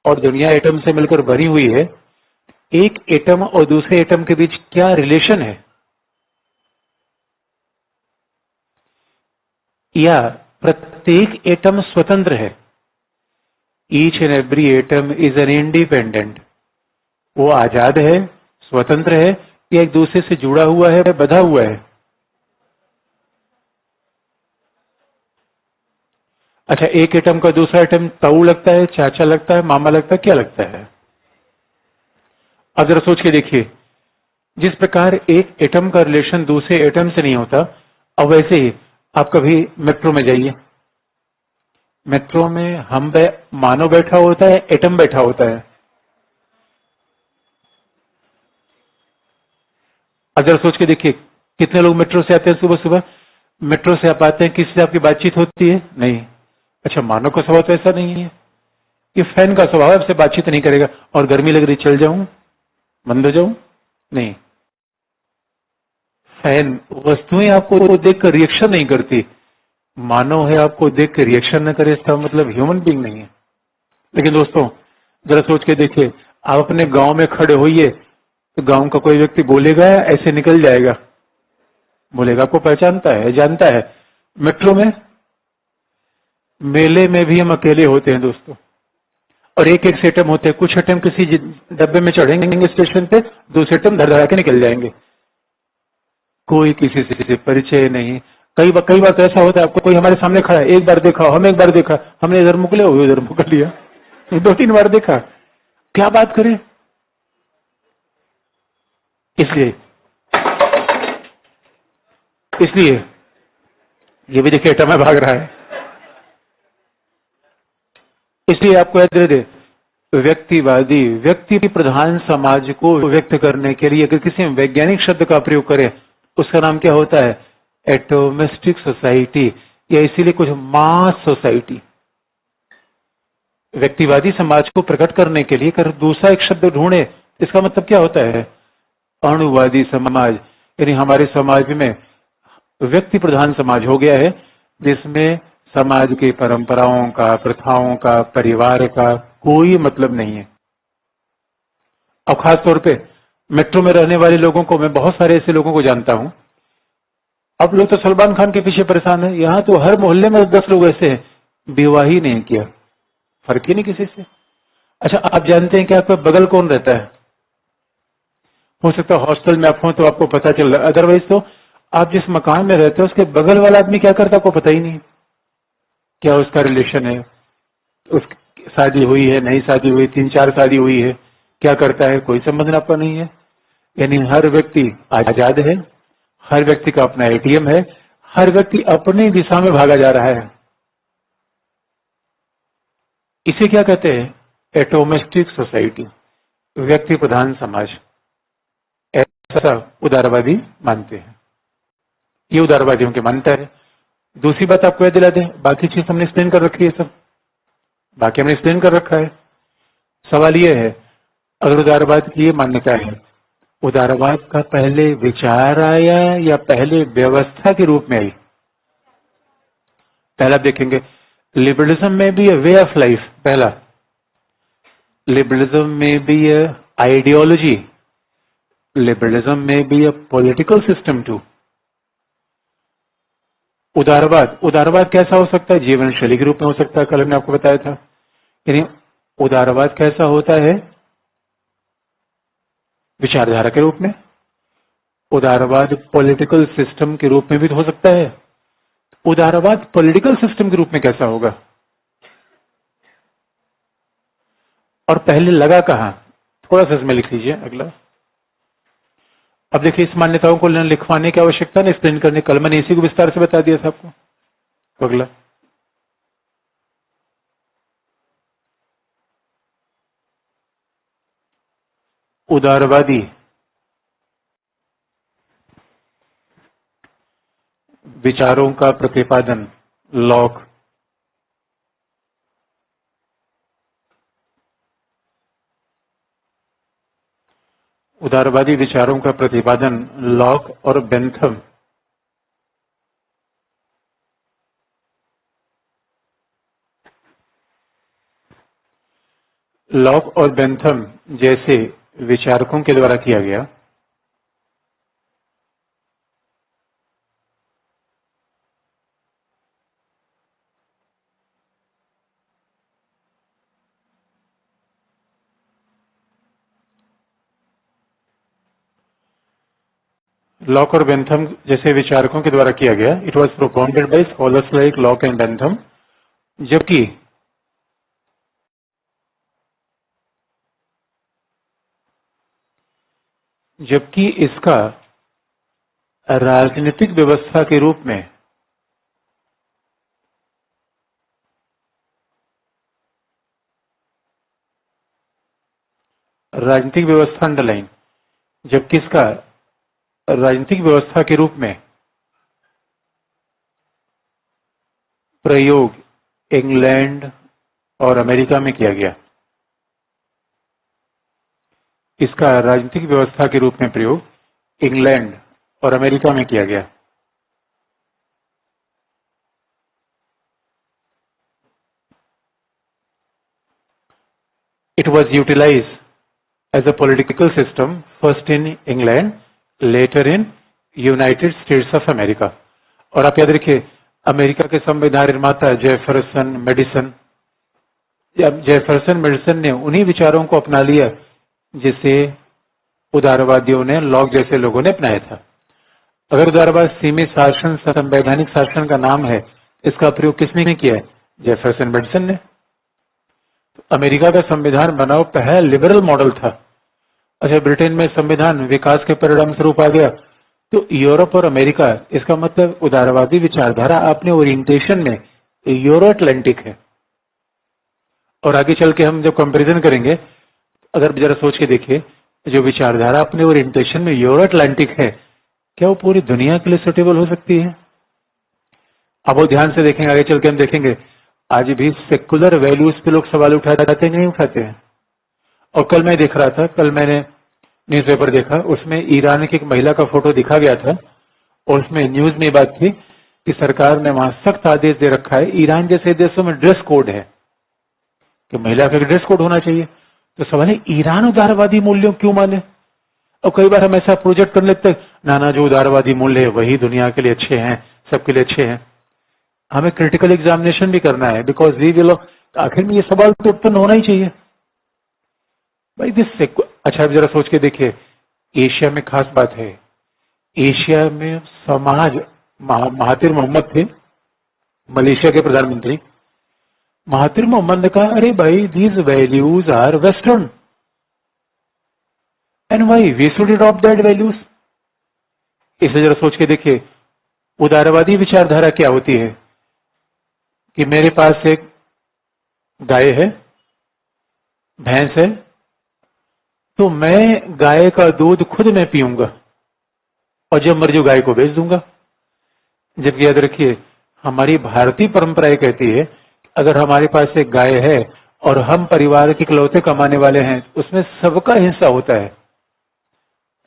और दुनिया एटम से मिलकर बनी हुई है, एक एटम और दूसरे एटम के बीच क्या रिलेशन है, या प्रत्येक एटम स्वतंत्र है। Each and every atom is an independent. वो आजाद है, स्वतंत्र है, या एक दूसरे से जुड़ा हुआ है, बंधा हुआ है। अच्छा, एक एटम का दूसरा एटम ताऊ लगता है, चाचा लगता है, मामा लगता है, क्या लगता है? अब जरा सोच के देखिए, जिस प्रकार एक एटम का रिलेशन दूसरे एटम से नहीं होता, अब वैसे ही आप कभी मेट्रो में जाइए, मेट्रो में हम मानव बैठा होता है, एटम बैठा होता है। अगर सोच के देखिए, कितने लोग मेट्रो से आते हैं सुबह सुबह, मेट्रो से आप आते हैं, किसी से आपकी बातचीत होती है? नहीं। अच्छा, मानव का स्वभाव तो ऐसा नहीं है। ये फैन का स्वभाव है, आपसे बातचीत नहीं करेगा, और गर्मी लग रही चल जाऊं, बंद हो जाऊं? नहीं। फैन वस्तुएं आपको देखकर रिएक्शन नहीं करती, मानव है आपको देखकर रिएक्शन न करे, इसका मतलब ह्यूमन बीइंग नहीं है। लेकिन दोस्तों, जरा सोच के देखिए, आप अपने गांव में खड़े होइए, तो गांव का कोई व्यक्ति बोलेगा या ऐसे निकल जाएगा? बोलेगा, आपको पहचानता है, जानता है। मेट्रो में, मेले में भी हम अकेले होते हैं दोस्तों, और एक एक एटम होते हैं। कुछ एटम किसी डब्बे में चढ़ेंगे स्टेशन पे, दूसरे एटम धर धरा के निकल जाएंगे, कोई किसी से परिचय नहीं। कई बार तो ऐसा होता है, आपको कोई हमारे सामने खड़ा है, एक बार देखा, हम एक बार देखा, हमने इधर मुक लिया, वो इधर मुक लिया, 2-3 बार देखा, क्या बात करें? इसलिए ये भी देखिए एटम में भाग रहा है। इसलिए आपको याद रहे, व्यक्तिवादी व्यक्ति प्रधान समाज को व्यक्त करने के लिए अगर किसी वैज्ञानिक शब्द का प्रयोग करें उसका नाम क्या होता है? एटोमिस्टिक सोसाइटी, या इसीलिए कुछ मास सोसाइटी। व्यक्तिवादी समाज को प्रकट करने के लिए अगर दूसरा एक शब्द ढूंढे इसका मतलब क्या होता है? अणुवादी समाज। यानी हमारे समाज में व्यक्ति प्रधान समाज हो गया है जिसमें समाज की परंपराओं का, प्रथाओं का, परिवार का कोई मतलब नहीं है। अब खास तौर पे मेट्रो में रहने वाले लोगों को, मैं बहुत सारे ऐसे लोगों को जानता हूं। अब लोग तो सलमान खान के पीछे परेशान है, यहां तो हर मोहल्ले में 10 लोग ऐसे हैं विवाह ही नहीं किया, फर्क ही नहीं किसी से। अच्छा, आप जानते हैं कि आपका बगल कौन रहता है? हो सकता है हॉस्टल में आप हो तो आपको पता चल रहा है, अदरवाइज तो आप जिस मकान में रहते हो उसके बगल वाला आदमी क्या करता है आपको पता ही नहीं। क्या उसका रिलेशन है, उसकी शादी हुई है, नहीं शादी हुई, 3-4 शादी हुई है, क्या करता है, कोई संबंध आपका नहीं है। यानी हर व्यक्ति आजाद है, हर व्यक्ति का अपना एटीएम है, हर व्यक्ति अपनी दिशा में भागा जा रहा है। इसे क्या कहते हैं? एटोमिस्टिक सोसाइटी, व्यक्ति प्रधान समाज। ऐसा उदारवादी मानते हैं, ये उदारवादियों के मानता है। दूसरी बात आपको याद दिला दें, बाकी चीज हमने एक्सप्लेन कर रखी है, सब बाकी हमने एक्सप्लेन कर रखा है। सवाल ये है, अगर उदारवाद की ये मान्यता है, उदारवाद का पहले विचार आया या पहले व्यवस्था के रूप में आई? पहला देखेंगे, लिबरलिज्म में भी वे ऑफ लाइफ, पहला लिबरलिज्म में भी आइडियोलॉजी, लिबरलिज्म में भी पॉलिटिकल सिस्टम टू। उदारवाद, उदारवाद कैसा हो सकता है? जीवन शैली के रूप में हो सकता है, कल हमने आपको बताया था। यानी उदारवाद कैसा होता है? विचारधारा के रूप में। उदारवाद पॉलिटिकल सिस्टम के रूप में भी हो सकता है। उदारवाद पॉलिटिकल सिस्टम के रूप में कैसा होगा? और पहले लगा कहां? थोड़ा सा इसमें लिख लीजिए अगला। अब देखिए, इस मान्यताओं को लिखवाने की आवश्यकता नहीं, एक्सप्लेन करने, कल मैंने इसी को विस्तार से बता दिया था आपको। अगला, उदारवादी विचारों का प्रतिपादन, लॉक। उदारवादी विचारों का प्रतिपादन लॉक और बेंथम। लॉक और बेंथम जैसे विचारकों के द्वारा किया गया। लॉक और बेंथम जैसे विचारकों के द्वारा किया गया। It was propounded bye scholars like lock and Bentham. जबकि इसका राजनीतिक व्यवस्था के रूप में राजनीतिक व्यवस्था अंडरलाइन, जबकि इसका राजनीतिक व्यवस्था के रूप में प्रयोग इंग्लैंड और अमेरिका में किया गया। इसका राजनीतिक व्यवस्था के रूप में प्रयोग इंग्लैंड और अमेरिका में किया गया। It was utilized as a political system first in England, later in United States of America। और आप याद रखिए, अमेरिका के संविधान निर्माता जेफरसन मेडिसन ने उन्हीं विचारों को अपना लिया जिसे उदारवादियों ने, लॉक जैसे लोगों ने अपनाया था। अगर उदारवाद सीमित शासन, संवैधानिक शासन का नाम है, इसका प्रयोग किसने किया है? जेफरसन मेडिसन ने। अमेरिका का संविधान बनाओ पहला लिबरल मॉडल था, अच्छा, ब्रिटेन में संविधान विकास के परिणाम स्वरूप आ गया, तो यूरोप और अमेरिका, इसका मतलब उदारवादी विचारधारा अपने ओरिएंटेशन में यूरो अटलांटिक है। और आगे चल के हम जब कंपैरिजन करेंगे, अगर जरा सोच के देखिए, जो विचारधारा अपने ओरिएंटेशन में यूरो अटलांटिक है, क्या वो पूरी दुनिया के लिए सुटेबल हो सकती है? अब वो ध्यान से देखेंगे, आगे चल के हम देखेंगे, आज भी सेकुलर वैल्यूज पे लोग सवाल उठाते नहीं उठाते हैं। और कल मैं देख रहा था, कल मैंने न्यूज़पेपर देखा, उसमें ईरान की एक महिला का फोटो दिखा गया था, और उसमें न्यूज में बात थी कि सरकार ने वहां सख्त आदेश दे रखा है, ईरान जैसे देशों में ड्रेस कोड है कि महिला का ड्रेस कोड होना चाहिए। तो सवाल है, ईरान उदारवादी मूल्यों क्यों माने? और कई बार हम ऐसा प्रोजेक्ट कर लेते हैं, ना जो उदारवादी मूल्य है वही दुनिया के लिए अच्छे हैं, सबके लिए अच्छे हैं। हमें क्रिटिकल एग्जामिनेशन भी करना है, बिकॉज वी विल, आखिर में ये सवाल तो उत्पन्न होना ही चाहिए भाई। अच्छा, अब जरा सोच के देखिए, एशिया में खास बात है, एशिया में समाज, महातिर मोहम्मद थे, मलेशिया के प्रधानमंत्री। महातिर मोहम्मद ने कहा, अरे भाई, these values are western and why we should adopt that values. इसे जरा सोच के देखिए, उदारवादी विचारधारा क्या होती है कि मेरे पास एक गाय है, भैंस है, तो मैं गाय का दूध खुद मैं पीऊंगा और जब मर्जी गाय को बेच दूंगा। जबकि याद रखिए, हमारी भारतीय परंपरा ये कहती है, अगर हमारे पास एक गाय है और हम परिवार के इकलौते कमाने वाले हैं, उसमें सबका हिस्सा होता है।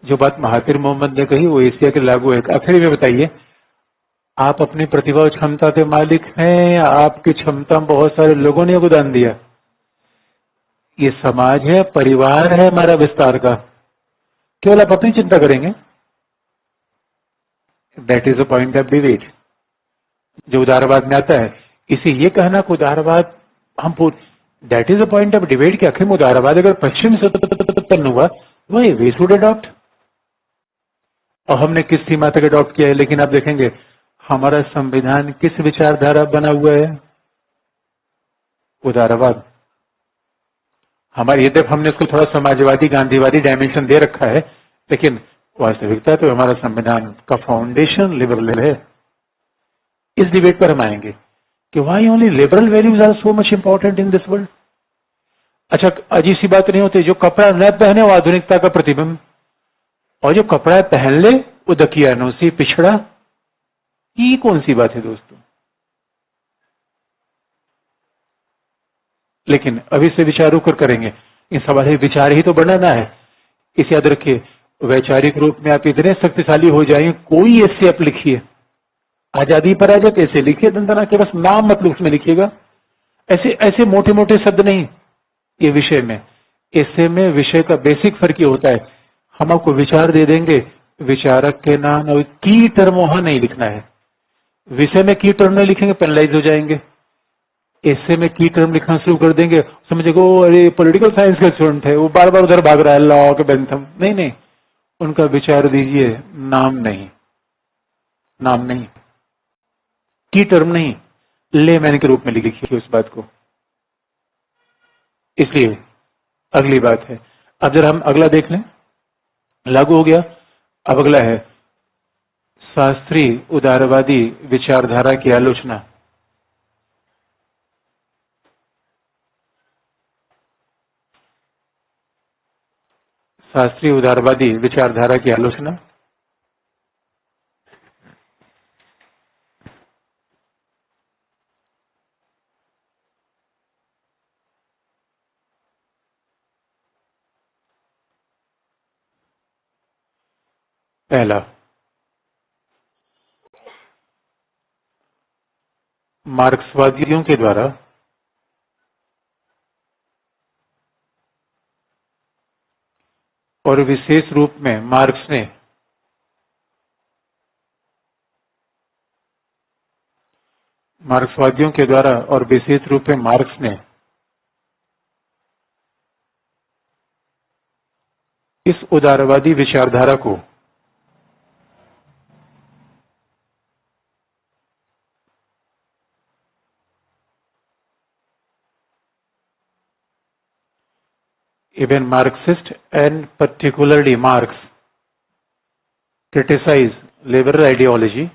जो बात महातिर मोहम्मद ने कही वो एशिया के लागू है। आखिर में बताइए, आप अपनी प्रतिभा और क्षमता के मालिक हैं या आपकी क्षमता में बहुत सारे लोगों ने योगदान दिया? ये समाज है, परिवार है हमारा विस्तार का, केवल आप अपनी चिंता करेंगे। That is a point of debate जो उदारवाद में आता है। इसे ये कहना कि उदारवाद हम, that is a point of debate कि आखिर में उदारवाद अगर पश्चिम से उत्पन्न हुआ, वही वी शुड अडॉप्ट, और हमने किस सीमा तक अडॉप्ट किया है। लेकिन आप देखेंगे, हमारा संविधान किस विचारधारा बना हुआ है? उदारवाद। हमारे यद्यप हमने उसको थोड़ा समाजवादी गांधीवादी डायमेंशन दे रखा है, लेकिन वास्तविकता तो हमारा संविधान का फाउंडेशन लिबरल है। इस डिबेट पर हम आएंगे कि why only liberal values are so much important in this world. अच्छा, अजीब सी बात नहीं होती, जो कपड़ा न पहने वो आधुनिकता का प्रतिबिंब, और जो कपड़ा पहन ले वो दकियानूसी पिछड़ा। ये कौन सी बात है दोस्तों? लेकिन अभी से विचार होकर करेंगे, इन सवाल है, विचार ही तो बनाना है। इसे याद रखिए, वैचारिक रूप में आप इतने शक्तिशाली हो जाएंगे, कोई ऐसे आप लिखिए, आजादी पर आ जाए ऐसे लिखिए, दंतना के बस नाम मतलब उसमें लिखिएगा, ऐसे ऐसे मोटे मोटे शब्द नहीं। ये विषय में, ऐसे में विषय का बेसिक फर्क ये होता है, हम आपको विचार दे देंगे, विचारक के नाम और की टर्म वहां नहीं लिखना है। विषय में की टर्म नहीं लिखेंगे, पेनलाइज हो जाएंगे। ऐसे में की टर्म लिखना शुरू कर देंगे, समझेगा अरे पॉलिटिकल साइंस का स्टूडेंट है, वो बार बार उधर भाग रहा है, लॉ के बेंथम। नहीं नहीं, उनका विचार दीजिए, नाम नहीं, नाम नहीं, की टर्म नहीं, लेमैन के रूप में लिखिए उस बात को। इसलिए अगली बात है, अब जरा हम अगला देख लें, लागू हो गया। अब अगला है शास्त्रीय उदारवादी विचारधारा की आलोचना। शास्त्रीय उदारवादी विचारधारा की आलोचना। पहला, मार्क्सवादियों के द्वारा और विशेष रूप में मार्क्सवादियों के द्वारा और विशेष रूप में मार्क्स ने इस उदारवादी विचारधारा को Even Marxist and particularly Marx criticize liberal ideology.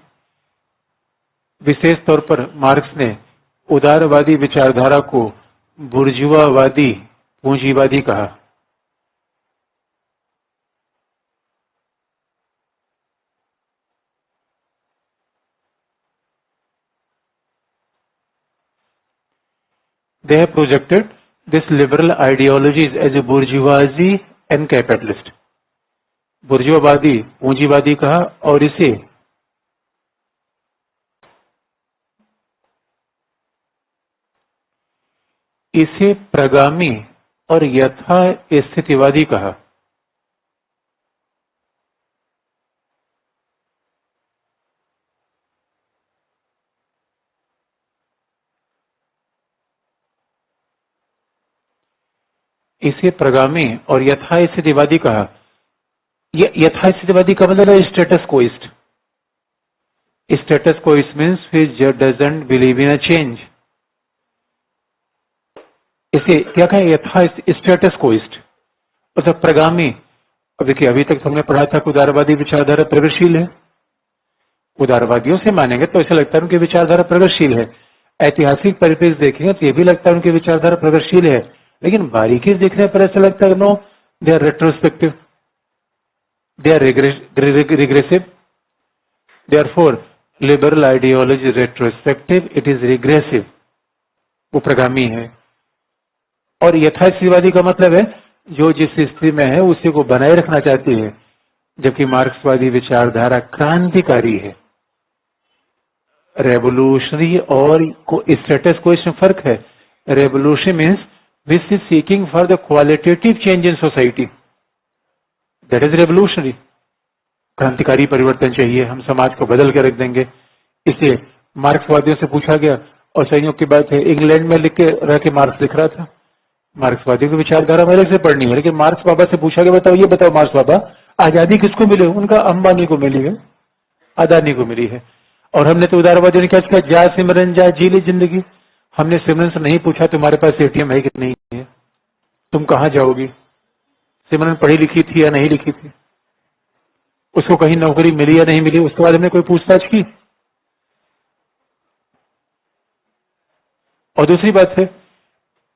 विशेष तौर पर मार्क्स ने उदारवादी विचारधारा को बुर्जुआवादी पूंजीवादी कहा। They have projected this liberal ideologies as a bourgeoisie and capitalist. बुर्जुआवादी पूंजीवादी कहा और इसे प्रगामी और यथा स्थितिवादी कहा। इसे प्रगामी और यथास्थितिवादी कहा। यथास्थितिवादी का मतलब है status quoist. Status quoist means which doesn't believe in a change। इसे क्या कहें? यथा स्टेटस कोइस्ट मतलब प्रगामी। अब देखिए, अभी तक हमने पढ़ा था कि उदारवादी विचारधारा प्रगतिशील है। उदारवादियों से मानेंगे तो ऐसा लगता है उनकी विचारधारा प्रगतिशील है। ऐतिहासिक परिप्रेक्ष्य देखेंगे तो ये भी लगता है उनकी विचारधारा प्रगतिशील है, लेकिन बारीकी देखने पर ऐसा लगता है no, they are retrospective, they are regressive. Therefore liberal ideology retrospective, it is regressive, वो प्रगामी है। और यथास्थितिवादी का मतलब है जो जिस स्थिति में है उसी को बनाए रखना चाहती है, जबकि मार्क्सवादी विचारधारा क्रांतिकारी है, रेवोल्यूशनरी और स्टेटस को इसमें फर्क है। Revolution means which is seeking for the qualitative change in society, that is revolutionary. क्रांतिकारी परिवर्तन चाहिए, हम समाज को बदल के रख देंगे। इसे मार्क्सवादियों से पूछा गया, और संयोग की बात है इंग्लैंड में लिख के रह के मार्क्स लिख रहा था। मार्क्सवादियों की विचारधारा मेरे से पढ़नी है, लेकिन मार्क्स बाबा से पूछा गया बताओ, ये बताओ मार्क्स बाबा, आजादी किसको मिली? उनका अंबानी को मिली है, अदानी को मिली है। और हमने तो उदारवादियों ने क्या कहा? जा सिमरन जा, जी ली जिंदगी। हमने सिमरन से नहीं पूछा तुम्हारे पास एटीएम है कि नहीं है, तुम कहां जाओगी? सिमरन पढ़ी लिखी थी या नहीं लिखी थी, उसको कहीं नौकरी मिली या नहीं मिली, उसके बाद हमने कोई पूछताछ की? और दूसरी बात है,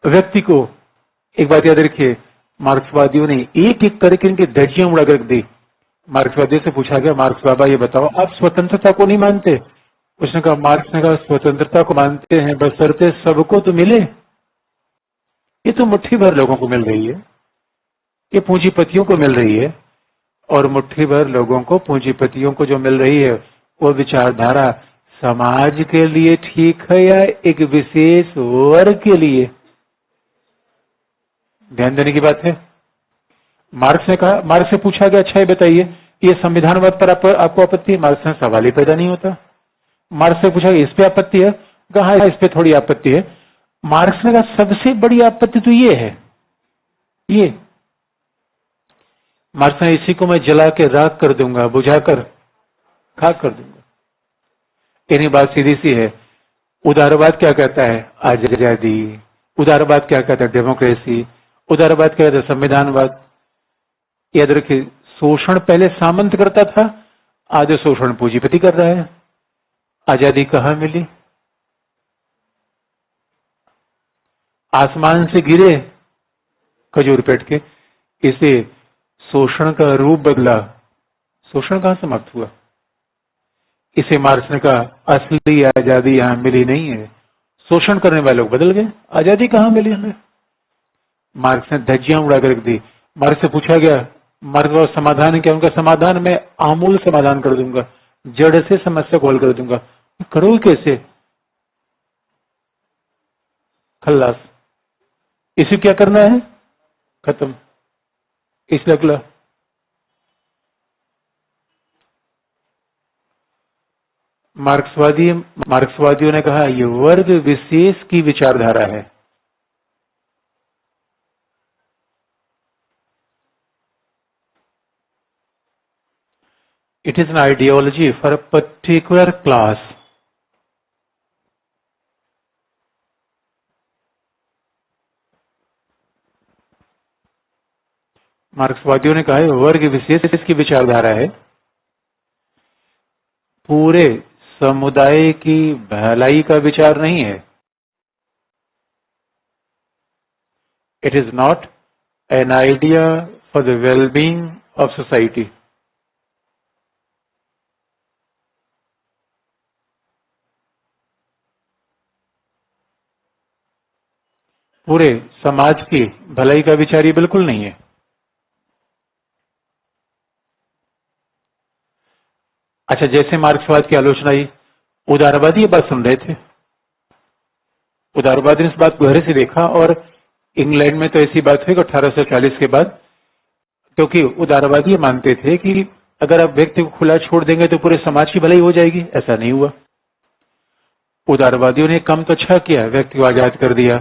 व्यक्ति को एक बात याद रखिए, मार्क्सवादियों ने एक एक करके इनकी धज्जियां उड़ा कर रख दी। मार्क्सवादियों से पूछा गया, मार्क्स बाबा ये बताओ आप स्वतंत्रता को नहीं मानते? उसने कहा, मार्क्स ने कहा स्वतंत्रता को मानते हैं बशर्ते सबको तो मिले। ये तो मुट्ठी भर लोगों को मिल रही है, ये पूंजीपतियों को मिल रही है, और मुट्ठी भर लोगों को, पूंजीपतियों को जो मिल रही है वो विचारधारा समाज के लिए ठीक है या एक विशेष वर्ग के लिए? ध्यान देने की बात है। मार्क्स ने कहा, मार्क्स से पूछा गया अच्छा ये बताइए ये संविधानवाद पर आपको आपत्ति है? मार्क्स ने सवाल ही पैदा नहीं होता। मार्क्स से पूछा इस पे आपत्ति है? कहा इस पे थोड़ी आपत्ति है। मार्क्स ने कहा सबसे बड़ी आपत्ति तो ये है, ये। मार्क्स ने इसी को मैं जला के राख कर दूंगा, बुझाकर खाक कर दूंगा। इन्हीं बात सीधी सी है। उदारवाद क्या कहता है? आजादी। उदारवाद क्या कहता है? डेमोक्रेसी। उदारवाद क्या कहता है? संविधानवाद। याद रखिए, शोषण पहले सामंत करता था, आज शोषण पूंजीपति कर रहा है। आजादी कहां मिली? आसमान से गिरे खजूर पेट के, इसे शोषण का रूप बदला। शोषण कहां समाप्त हुआ? इसे मार्क्स ने कहा असली आजादी यहां मिली नहीं है, शोषण करने वाले लोग बदल गए, आजादी कहां मिली हमें? मार्क्स ने धज्जियां उड़ा कर रख दी। मार्क्स से पूछा गया, मार्क्स का समाधान क्या? उनका समाधान मैं आमूल समाधान कर दूंगा, जड़ से समस्या को हल कर दूंगा। करोगे कैसे? खल्लास। इसे क्या करना है? खत्म। इसलिए अगला मार्क्सवादियों ने कहा ये वर्ग विशेष की विचारधारा है। It is an ideology for a particular class. मार्क्सवादियों ने कहा है वर्ग विशेष की विचारधारा है, पूरे समुदाय की भलाई का विचार नहीं है। It is not an idea for the wellbeing of society. पूरे समाज की भलाई का विचार ये बिल्कुल नहीं है। अच्छा, जैसे मार्क्सवाद की आलोचना आई, उदारवादी ये बात सुन रहे थे। उदारवादी ने इस बात को गहरे से देखा, और इंग्लैंड में तो ऐसी बात हुई कि 1840 के बाद, क्योंकि उदारवादी ये मानते थे कि अगर आप व्यक्ति को खुला छोड़ देंगे तो पूरे समाज की भलाई हो जाएगी। ऐसा नहीं हुआ। उदारवादियों ने काम तो अच्छा किया, व्यक्ति को आजाद कर दिया,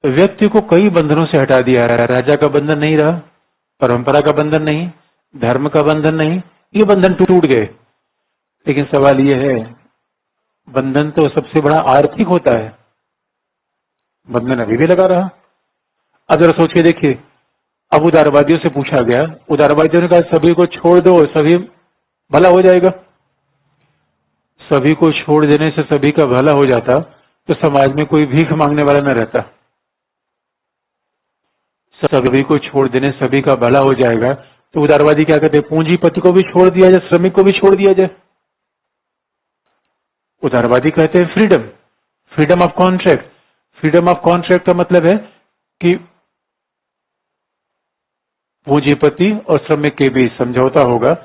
व्यक्ति को कई बंधनों से हटा दिया। राजा का बंधन नहीं रहा, परंपरा का बंधन नहीं, धर्म का बंधन नहीं, ये बंधन टूट गए। लेकिन सवाल ये है, बंधन तो सबसे बड़ा आर्थिक होता है, बंधन अभी भी लगा रहा। अब जरा सोच के देखिए, अब उदारवादियों से पूछा गया, उदारवादियों ने कहा सभी को छोड़ दो, सभी भला हो जाएगा। सभी को छोड़ देने से सभी का भला हो जाता तो समाज में कोई भीख मांगने वाला न रहता। सभी को छोड़ देने सभी का भला हो जाएगा, तो उदारवादी क्या कहते हैं, पूंजीपति को भी छोड़ दिया जाए, श्रमिक को भी छोड़ दिया जाए। उदारवादी कहते हैं freedom, freedom of contract. Freedom of contract का मतलब है कि पूंजीपति और श्रमिक के बीच समझौता होगा,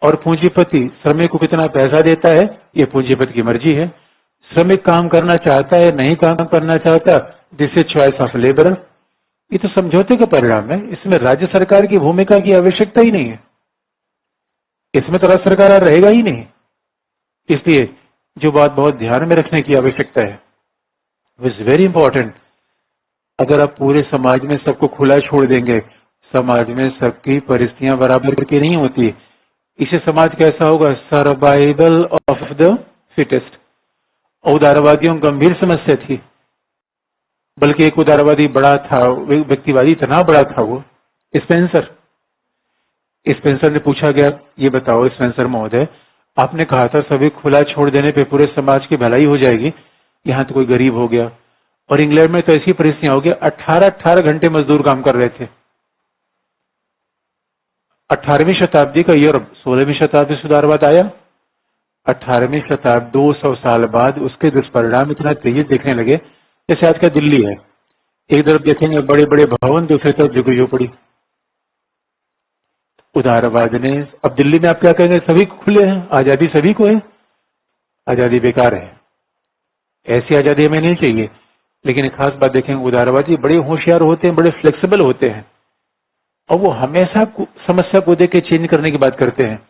और पूंजीपति श्रमिक को कितना पैसा देता है ये पूंजीपति की मर्जी है। श्रमिक काम करना चाहता है, नहीं काम करना चाहता, this is choice of labour. ये तो समझौते का परिणाम है, इसमें राज्य सरकार की भूमिका की आवश्यकता ही नहीं है, इसमें तो राज्य सरकार रहेगा ही नहीं। इसलिए जो बात बहुत ध्यान में रखने की आवश्यकता है, इज वेरी इंपॉर्टेंट। अगर आप पूरे समाज में सबको खुला छोड़ देंगे, समाज में सबकी परिस्थितियां बराबर की नहीं होती, इसे समाज कैसा होगा, सर्वाइवल ऑफ द फिटेस्ट। उदारवादियों को गंभीर समस्या थी, बल्कि एक उदारवादी बड़ा था, व्यक्तिवादी इतना बड़ा था वो, स्पेंसर। स्पेंसर ने पूछा गया, ये बताओ स्पेंसर महोदय, आपने कहा था सभी खुला छोड़ देने पे पूरे समाज की भलाई हो जाएगी, यहाँ तो कोई गरीब हो गया। और इंग्लैंड में तो ऐसी परिस्थितियां हो गई, 18 घंटे मजदूर काम कर रहे थे। 18वीं शताब्दी का यूरोप, 16वीं शताब्दी से उदारवाद आया। 18वीं शताब्दी 200 साल बाद उसके दुष्परिणाम इतना तेजी देखने लगे, जैसे आज का दिल्ली है, एक तरफ देखेंगे बड़े बड़े भवन, दूसरी तरफ झुग्गी झोपड़ी। उदारवाद ने, अब दिल्ली में आप क्या कहेंगे, सभी खुले हैं, आजादी सभी को है, आजादी बेकार है, ऐसी आजादी हमें नहीं चाहिए। लेकिन एक खास बात देखेंगे, उदारवादी बड़े होशियार होते हैं, बड़े फ्लेक्सिबल होते हैं, और वो हमेशा समस्या को देख के चेंज करने की बात करते हैं।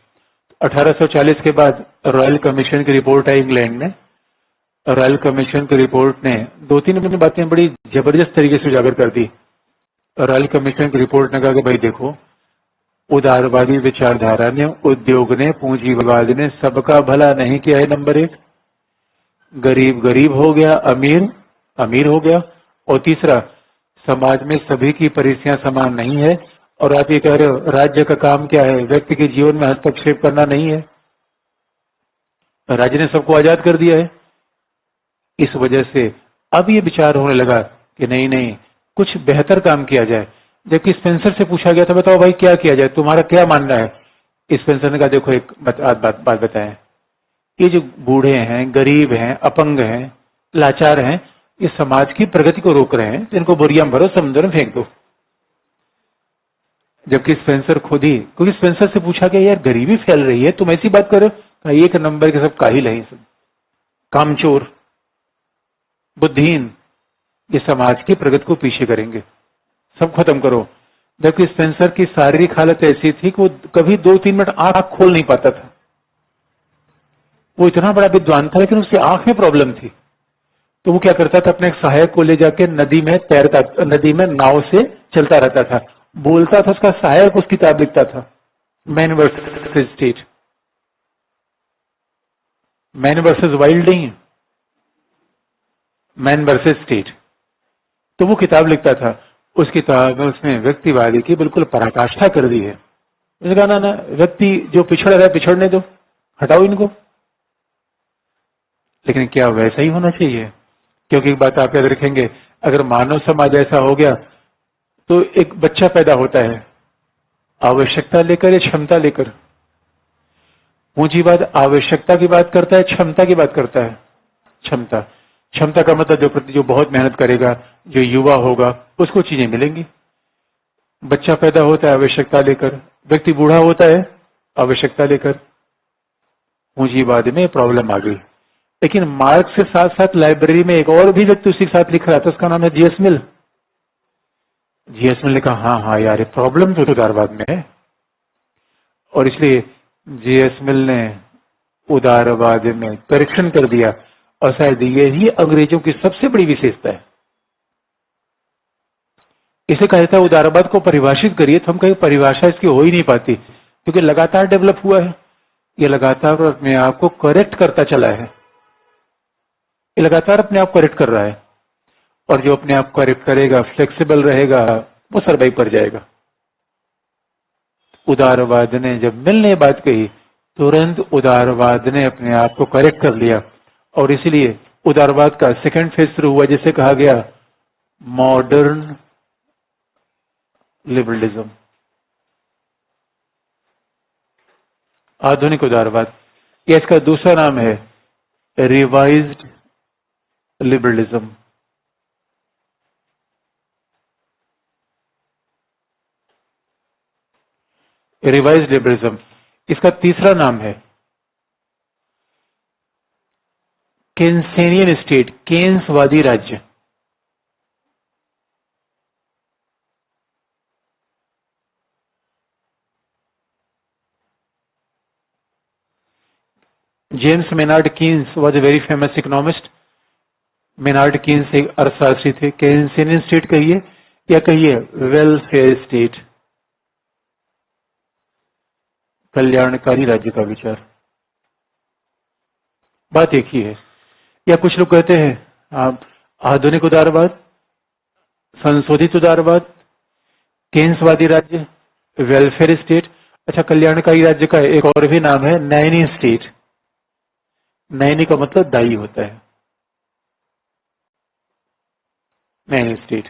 1840 के बाद रॉयल कमीशन की रिपोर्ट आई इंग्लैंड में। रॉयल कमीशन की रिपोर्ट ने 2-3 बातें बड़ी जबरदस्त तरीके से उजागर कर दी। रॉयल कमीशन की रिपोर्ट ने कहा कि भाई देखो, उदारवादी विचारधारा ने, उद्योग ने, पूंजीवाद ने सबका भला नहीं किया है। नंबर 1, गरीब गरीब हो गया, अमीर अमीर हो गया। और तीसरा, समाज में सभी की परिस्थितियां समान नहीं है। और आप ये कह रहे हो राज्य का काम क्या है, व्यक्ति के जीवन में हस्तक्षेप करना नहीं है, राज्य ने सबको आजाद कर दिया है। इस वजह से अब ये विचार होने लगा कि नहीं नहीं, कुछ बेहतर काम किया जाए। जबकि स्पेंसर से पूछा गया था, बताओ भाई क्या किया जाए, तुम्हारा क्या मानना है। स्पेंसर ने कहा देखो एक बात बताएं, ये जो बूढ़े हैं, गरीब हैं, अपंग हैं, लाचार हैं, ये समाज की प्रगति को रोक रहे हैं, इनको बोरिया में भरो, समुद्र में फेंक दो। जबकि स्पेंसर खुद ही, क्योंकि स्पेंसर से पूछा गया यार गरीबी फैल रही है, तुम ऐसी बात करो, एक नंबर के सब काहिल है, सब कामचोर, बुद्धिहीन, ये समाज की प्रगति को पीछे करेंगे, सब खत्म करो। जबकि स्पेंसर की शारीरिक हालत ऐसी थी कि वो कभी 2-3 मिनट आंख खोल नहीं पाता था। वो इतना बड़ा विद्वान था, लेकिन उसकी आंख में प्रॉब्लम थी। तो वो क्या करता था, अपने एक सहायक को ले जाके नदी में तैरता, नदी में नाव से चलता रहता था, बोलता था, उसका सहायक उसकी किताब लिखता था, man versus state, man versus wild नहीं, मैन वर्सेस स्टेट। तो वो किताब लिखता था। उस किताब में उसने व्यक्तिवादी की बिल्कुल पराकाष्ठा कर दी है। उसने कहा ना व्यक्ति जो पिछड़ रहा है पिछड़ने दो, हटाओ इनको। लेकिन क्या वैसा ही होना चाहिए? क्योंकि एक बात आप याद रखेंगे, अगर मानव समाज ऐसा हो गया तो एक बच्चा पैदा होता है आवश्यकता लेकर या क्षमता लेकर? पूंजीवाद आवश्यकता की बात करता है, क्षमता की बात करता है? क्षमता। क्षमता का मतलब जो बहुत मेहनत करेगा, जो युवा होगा, उसको चीजें मिलेंगी। बच्चा पैदा होता है आवश्यकता लेकर, व्यक्ति बूढ़ा होता है आवश्यकता लेकर। पूंजीवाद में प्रॉब्लम आ गई। लेकिन मार्क्स के साथ साथ लाइब्रेरी में एक और भी व्यक्ति उसी के साथ लिख रहा था, उसका नाम है जीएस मिल। जीएस मिल ने कहा हाँ हाँ यार, ये प्रॉब्लम तो उदारवाद में है, और इसलिए जीएस मिल ने उदारवाद में करेक्शन कर दिया। और शायद यही अंग्रेजों की सबसे बड़ी विशेषता है। इसे कहा जाता है उदारवाद को परिभाषित करिए, तो हम कहीं परिभाषा इसकी हो ही नहीं पाती, क्योंकि लगातार डेवलप हुआ है। ये लगातार अपने आप को करेक्ट करता चला है, ये लगातार अपने आप करेक्ट कर रहा है, और जो अपने आप करेक्ट करेगा, फ्लेक्सिबल रहेगा, वो सर्वाइव कर जाएगा। उदारवाद ने जब मिल ने बात कही, तुरंत उदारवाद ने अपने आप को करेक्ट कर लिया, और इसलिए उदारवाद का सेकंड फेज शुरू हुआ, जिसे कहा गया मॉडर्न लिबरलिज्म, आधुनिक उदारवाद। या इसका दूसरा नाम है रिवाइज्ड लिबरलिज्म। Revised liberalism. इसका तीसरा नाम है केन्सेनियन स्टेट, केन्सवादी राज्य। James Maynard Keynes was a very famous economist. Maynard Keynes एक अर्थशास्त्री थे। केन्सेनियन स्टेट कहिए या कहिए वेलफेयर स्टेट, कल्याणकारी राज्य का विचार, बात एक ही है। या कुछ लोग कहते हैं आधुनिक उदारवाद, संशोधित उदारवाद, केन्सवादी राज्य, वेलफेयर स्टेट। अच्छा, कल्याणकारी राज्य का एक और भी नाम है नैनी स्टेट। नैनी का मतलब दाई होता है, नैनी स्टेट।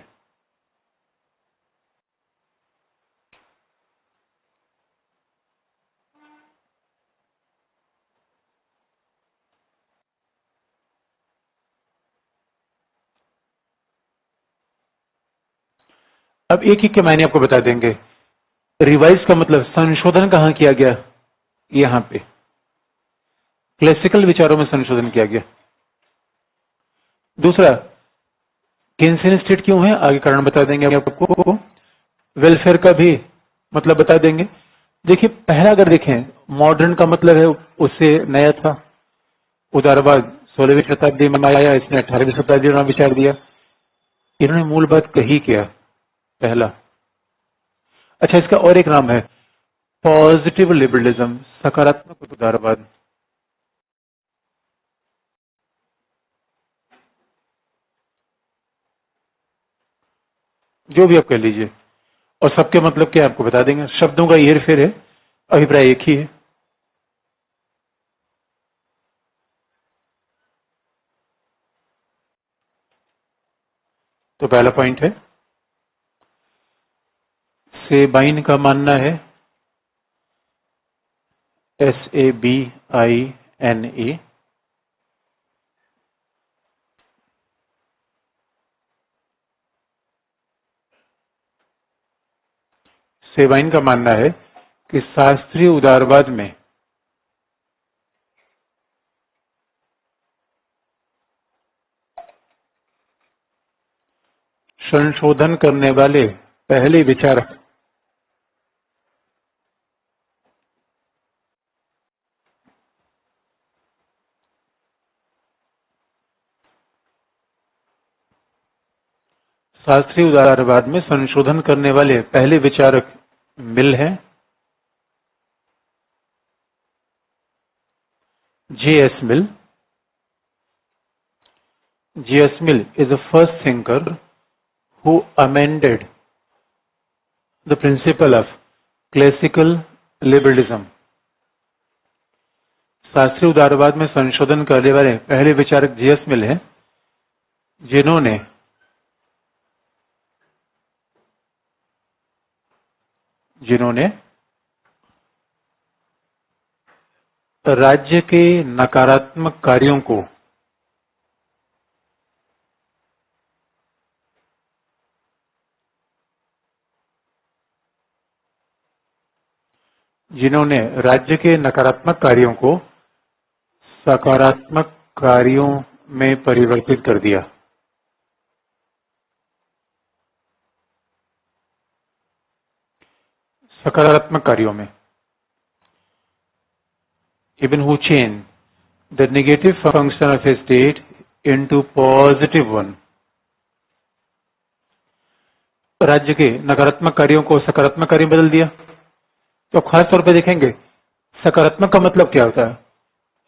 अब एक एक के मायने आपको बता देंगे। रिवाइज का मतलब संशोधन कहां किया गया? यहां पे क्लासिकल विचारों में संशोधन किया गया। दूसरा, केन्सियन स्टेट क्यों है, आगे कारण बता देंगे आपको। वेलफेयर का भी मतलब बता देंगे। देखिए, पहला अगर देखें, मॉडर्न का मतलब है उससे नया था। उदारवाद 16वीं शताब्दी में आया, इसने 18वीं शताब्दी में विचार दिया। इन्होंने मूल बात कही क्या? पहला। अच्छा, इसका और एक नाम है पॉजिटिव लिबरलिज्म, सकारात्मक उदारवाद। जो भी आप कह लीजिए, और सबके मतलब क्या आपको बता देंगे। शब्दों का हेर फेर है, अभिप्राय एक ही है। तो पहला पॉइंट है, सेबाइन का मानना है, SABINA, सेबाइन का मानना है कि शास्त्रीय उदारवाद में संशोधन करने वाले पहले विचारक शास्त्रीय उदारवाद में संशोधन करने वाले पहले विचारक मिल है, J.S. Mill. J.S. Mill is the first thinker who amended the principle of classical liberalism. शास्त्रीय उदारवाद में संशोधन करने वाले पहले विचारक जीएस मिल हैं, जिन्होंने राज्य के नकारात्मक कार्यों को सकारात्मक कार्यों में परिवर्तित कर दिया। सकारात्मक कार्यों में, even who change the negative function of a state into positive one. राज्य के नकारात्मक कार्यों को सकारात्मक कार्य बदल दिया। तो खास तौर पे देखेंगे सकारात्मक का मतलब क्या होता है।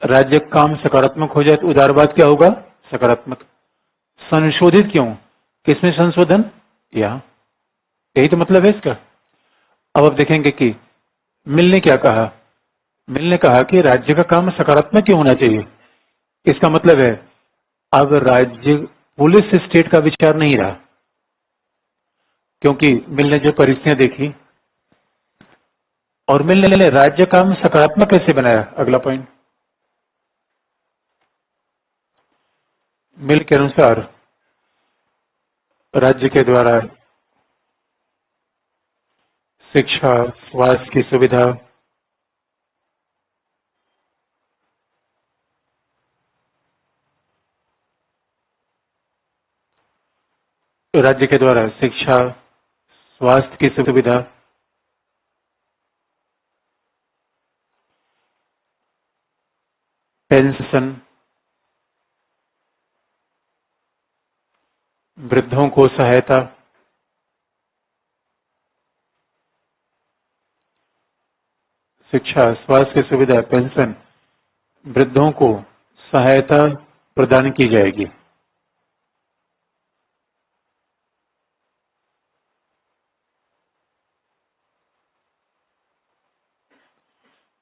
राज्य काम सकारात्मक हो जाए तो उदारवाद क्या होगा, सकारात्मक। संशोधित क्यों, किसमें संशोधन, यहां, यही तो मतलब है इसका। अब आप देखेंगे कि मिल ने क्या कहा, मिल ने कहा कि राज्य का काम सकारात्मक क्यों होना चाहिए। इसका मतलब है अब राज्य पुलिस स्टेट का विचार नहीं रहा, क्योंकि मिल ने जो परिस्थितियां देखी और मिल ने राज्य काम सकारात्मक कैसे बनाया। अगला पॉइंट, मिल के अनुसार राज्य के द्वारा शिक्षा, स्वास्थ्य की सुविधा, राज्य के द्वारा शिक्षा, स्वास्थ्य की सुविधा, पेंशन, वृद्धों को सहायता, शिक्षा, स्वास्थ्य की सुविधा, पेंशन, वृद्धों को सहायता प्रदान की जाएगी।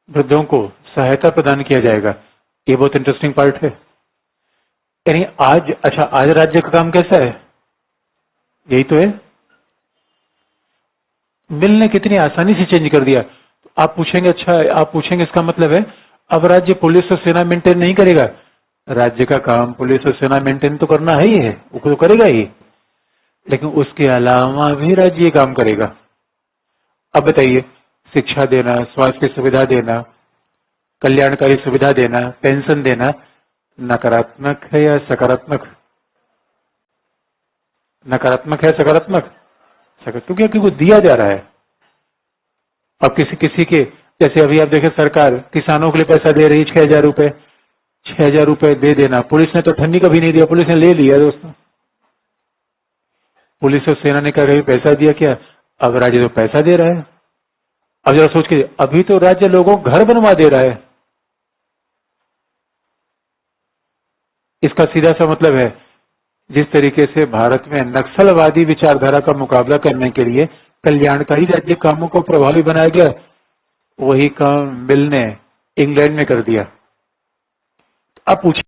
वृद्धों को सहायता प्रदान किया जाएगा। ये बहुत इंटरेस्टिंग पार्ट है। यानी आज राज्य का काम कैसा है, यही तो है। मिल ने कितनी आसानी से चेंज कर दिया। आप पूछेंगे, अच्छा आप पूछेंगे इसका मतलब है अब राज्य पुलिस और सेना मेंटेन नहीं करेगा। राज्य का काम पुलिस और सेना मेंटेन तो करना है ही है, वो तो करेगा ही, लेकिन उसके अलावा भी राज्य ये काम करेगा। अब बताइए, शिक्षा देना, स्वास्थ्य की सुविधा देना, कल्याणकारी सुविधा देना, पेंशन देना नकारात्मक है या सकारात्मक? नकारात्मक है, सकारात्मक? क्योंकि वो दिया जा रहा है। अब किसी के, जैसे अभी आप देखें सरकार किसानों के लिए पैसा दे रही है 6,000 रुपए, 6,000 रुपए दे देना। पुलिस ने तो ठन्नी कभी नहीं दिया, पुलिस ने ले लिया दोस्तों। पुलिस और सेना ने कहा पैसा दिया क्या, अब राज्य तो पैसा दे रहा है। अब जरा सोच के, अभी तो राज्य लोगों को घर बनवा दे रहा है। इसका सीधा सा मतलब है जिस तरीके से भारत में नक्सलवादी विचारधारा का मुकाबला करने के लिए कल्याणकारी राज्य कामों को प्रभावी बनाया गया, वही काम मिल ने इंग्लैंड में कर दिया। अब पूछिए